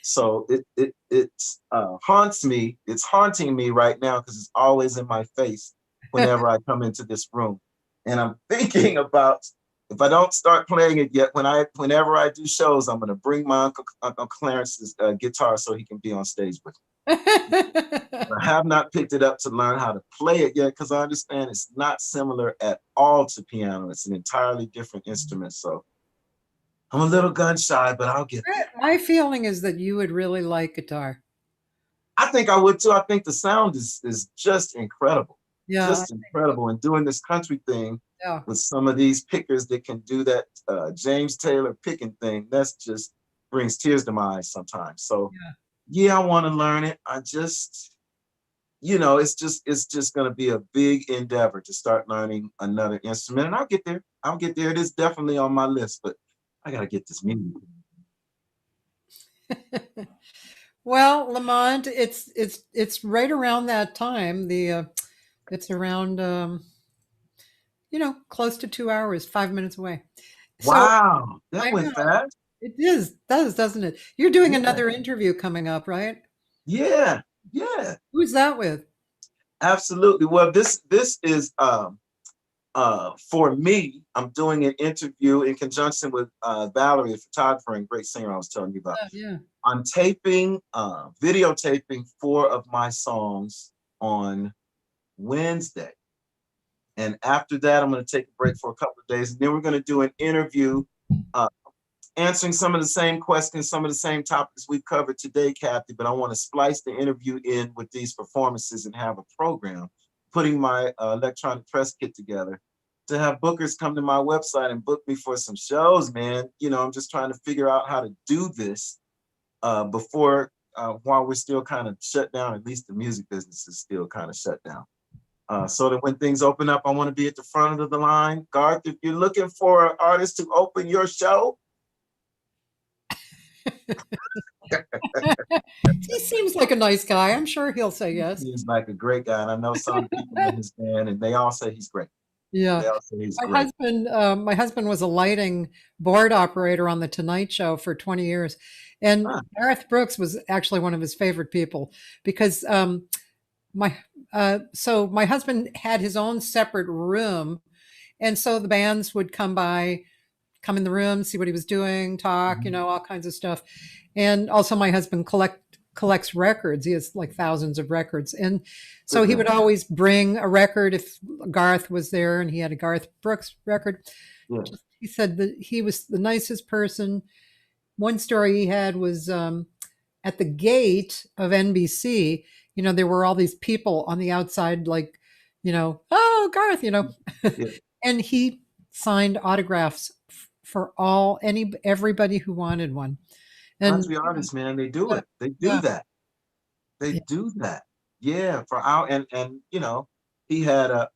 So it haunts me. It's haunting me right now because it's always in my face whenever I come into this room. And I'm thinking about, if I don't start playing it yet, whenever I do shows, I'm gonna bring my Uncle Clarence's guitar so he can be on stage with me. I have not picked it up to learn how to play it yet because I understand it's not similar at all to piano. It's an entirely different instrument. So I'm a little gun shy, but I'll get there. My feeling is that you would really like guitar. I think I would too. I think the sound is just incredible. Yeah, Just incredible. And doing this country thing yeah. with some of these pickers that can do that James Taylor picking thing, that's just brings tears to my eyes sometimes. So yeah, I want to learn it. I just, it's just going to be a big endeavor to start learning another instrument, and I'll get there. I'll get there. It is definitely on my list, but I got to get this music. Well, Lamont, it's right around that time. It's around close to 2 hours, 5 minutes away. So Wow, that I went know fast. it does, doesn't it? You're doing Yeah, another interview coming up, right? yeah. Who's that with? Absolutely. Well, this is for me. I'm doing an interview in conjunction with Valerie, a photographer and great singer I was telling you about. Yeah. I'm videotaping 4 of my songs on Wednesday. And after that, I'm going to take a break for a couple of days. And then we're going to do an interview answering some of the same questions, some of the same topics we've covered today, Cathy. But I want to splice the interview in with these performances and have a program, putting my electronic press kit together to have bookers come to my website and book me for some shows, man. I'm just trying to figure out how to do this before, while we're still kind of shut down, at least the music business is still kind of shut down. So that when things open up, I want to be at the front of the line. Garth, if you're looking for an artist to open your show. He seems like a nice guy. I'm sure he'll say yes. He's like a great guy. And I know some people in his band, and they all say he's great. Yeah. They all say he's My great. my husband was a lighting board operator on the Tonight Show for 20 years. And Garth Brooks was actually one of his favorite people because my husband had his own separate room, and so the bands would come in the room, see what he was doing, talk, all kinds of stuff. And also my husband collects records. He has like thousands of records. And so he would always bring a record if Garth was there and he had a Garth Brooks record. Yeah. He said that he was the nicest person. One story he had was at the gate of NBC, there were all these people on the outside, like, oh, Garth, yeah. And he signed autographs for everybody who wanted one. And country artists, man, they do it. They do that. They do that. Yeah. And he had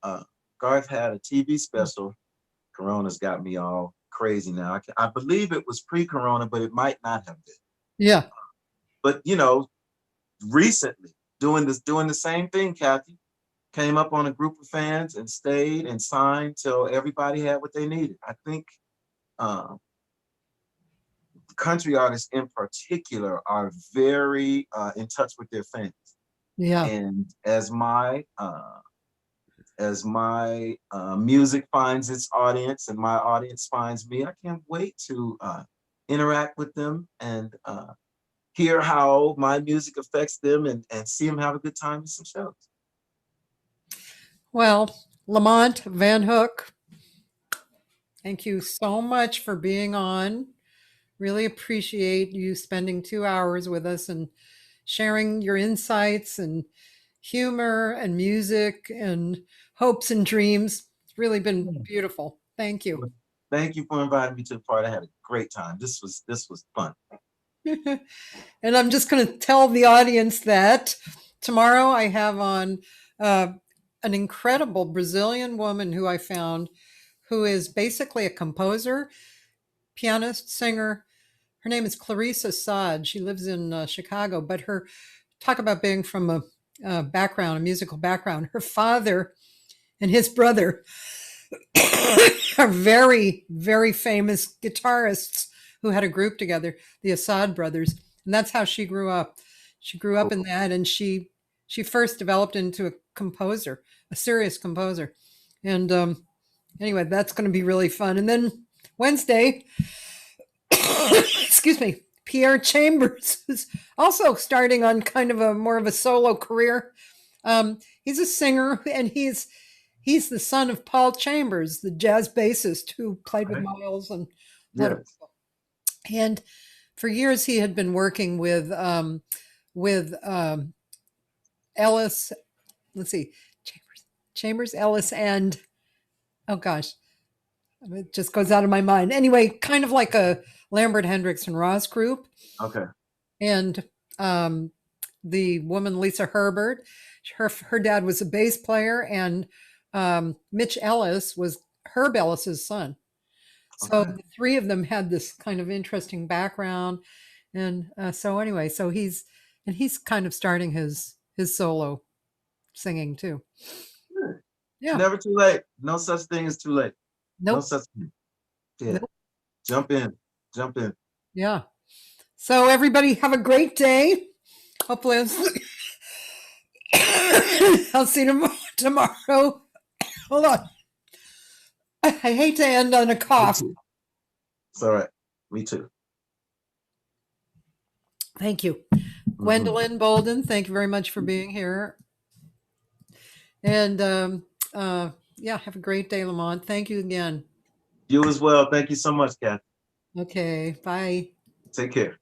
Garth had a TV special. Corona's got me all crazy now. I believe it was pre-Corona, but it might not have been. Yeah. But recently doing the same thing, Cathy. Came up on a group of fans and stayed and signed till everybody had what they needed. I think country artists in particular are very in touch with their fans. Yeah. And as my music finds its audience and my audience finds me, I can't wait to interact with them and hear how my music affects them and see them have a good time at some shows. Well, Lamont VanHook, thank you so much for being on. Really appreciate you spending 2 hours with us and sharing your insights and humor and music and hopes and dreams. It's really been beautiful. Thank you. Thank you for inviting me to the party. I had a great time. This was fun. And I'm just going to tell the audience that tomorrow I have on an incredible Brazilian woman who I found, who is basically a composer, pianist, singer. Her name is Clarissa Saad. She lives in Chicago, but talk about being from a musical background. Her father and his brother are very, very famous guitarists who had a group together, the Assad brothers. And that's how she grew up. She grew up in that, and she first developed into a composer, a serious composer. And anyway, that's going to be really fun. And then Wednesday, excuse me, Pierre Chambers, who's also starting on kind of a more of a solo career. He's a singer, and he's the son of Paul Chambers, the jazz bassist who played with Miles and Yes. and for years he had been working with Ellis. Let's see, Chambers, Ellis, and oh gosh, it just goes out of my mind. Anyway, kind of like a Lambert, Hendricks, and Ross group. Okay. And the woman Lisa Herbert, her dad was a bass player, and Mitch Ellis was Herb Ellis's son. So Okay. the three of them had this kind of interesting background, and so anyway, so he's kind of starting his solo singing too. Good. Yeah. Never too late. No such thing as too late. No Nope. such thing. Yeah. Nope. Jump in. Jump in. Yeah. So everybody have a great day. Hopefully I'll see you tomorrow. Hold on. I hate to end on a cough. It's all right. Me too. Thank you. Gwendolyn Bolden, thank you very much for being here. And yeah, have a great day, Lamont. Thank you again. You as well. Thank you so much, Cathy. Okay, bye. Take care.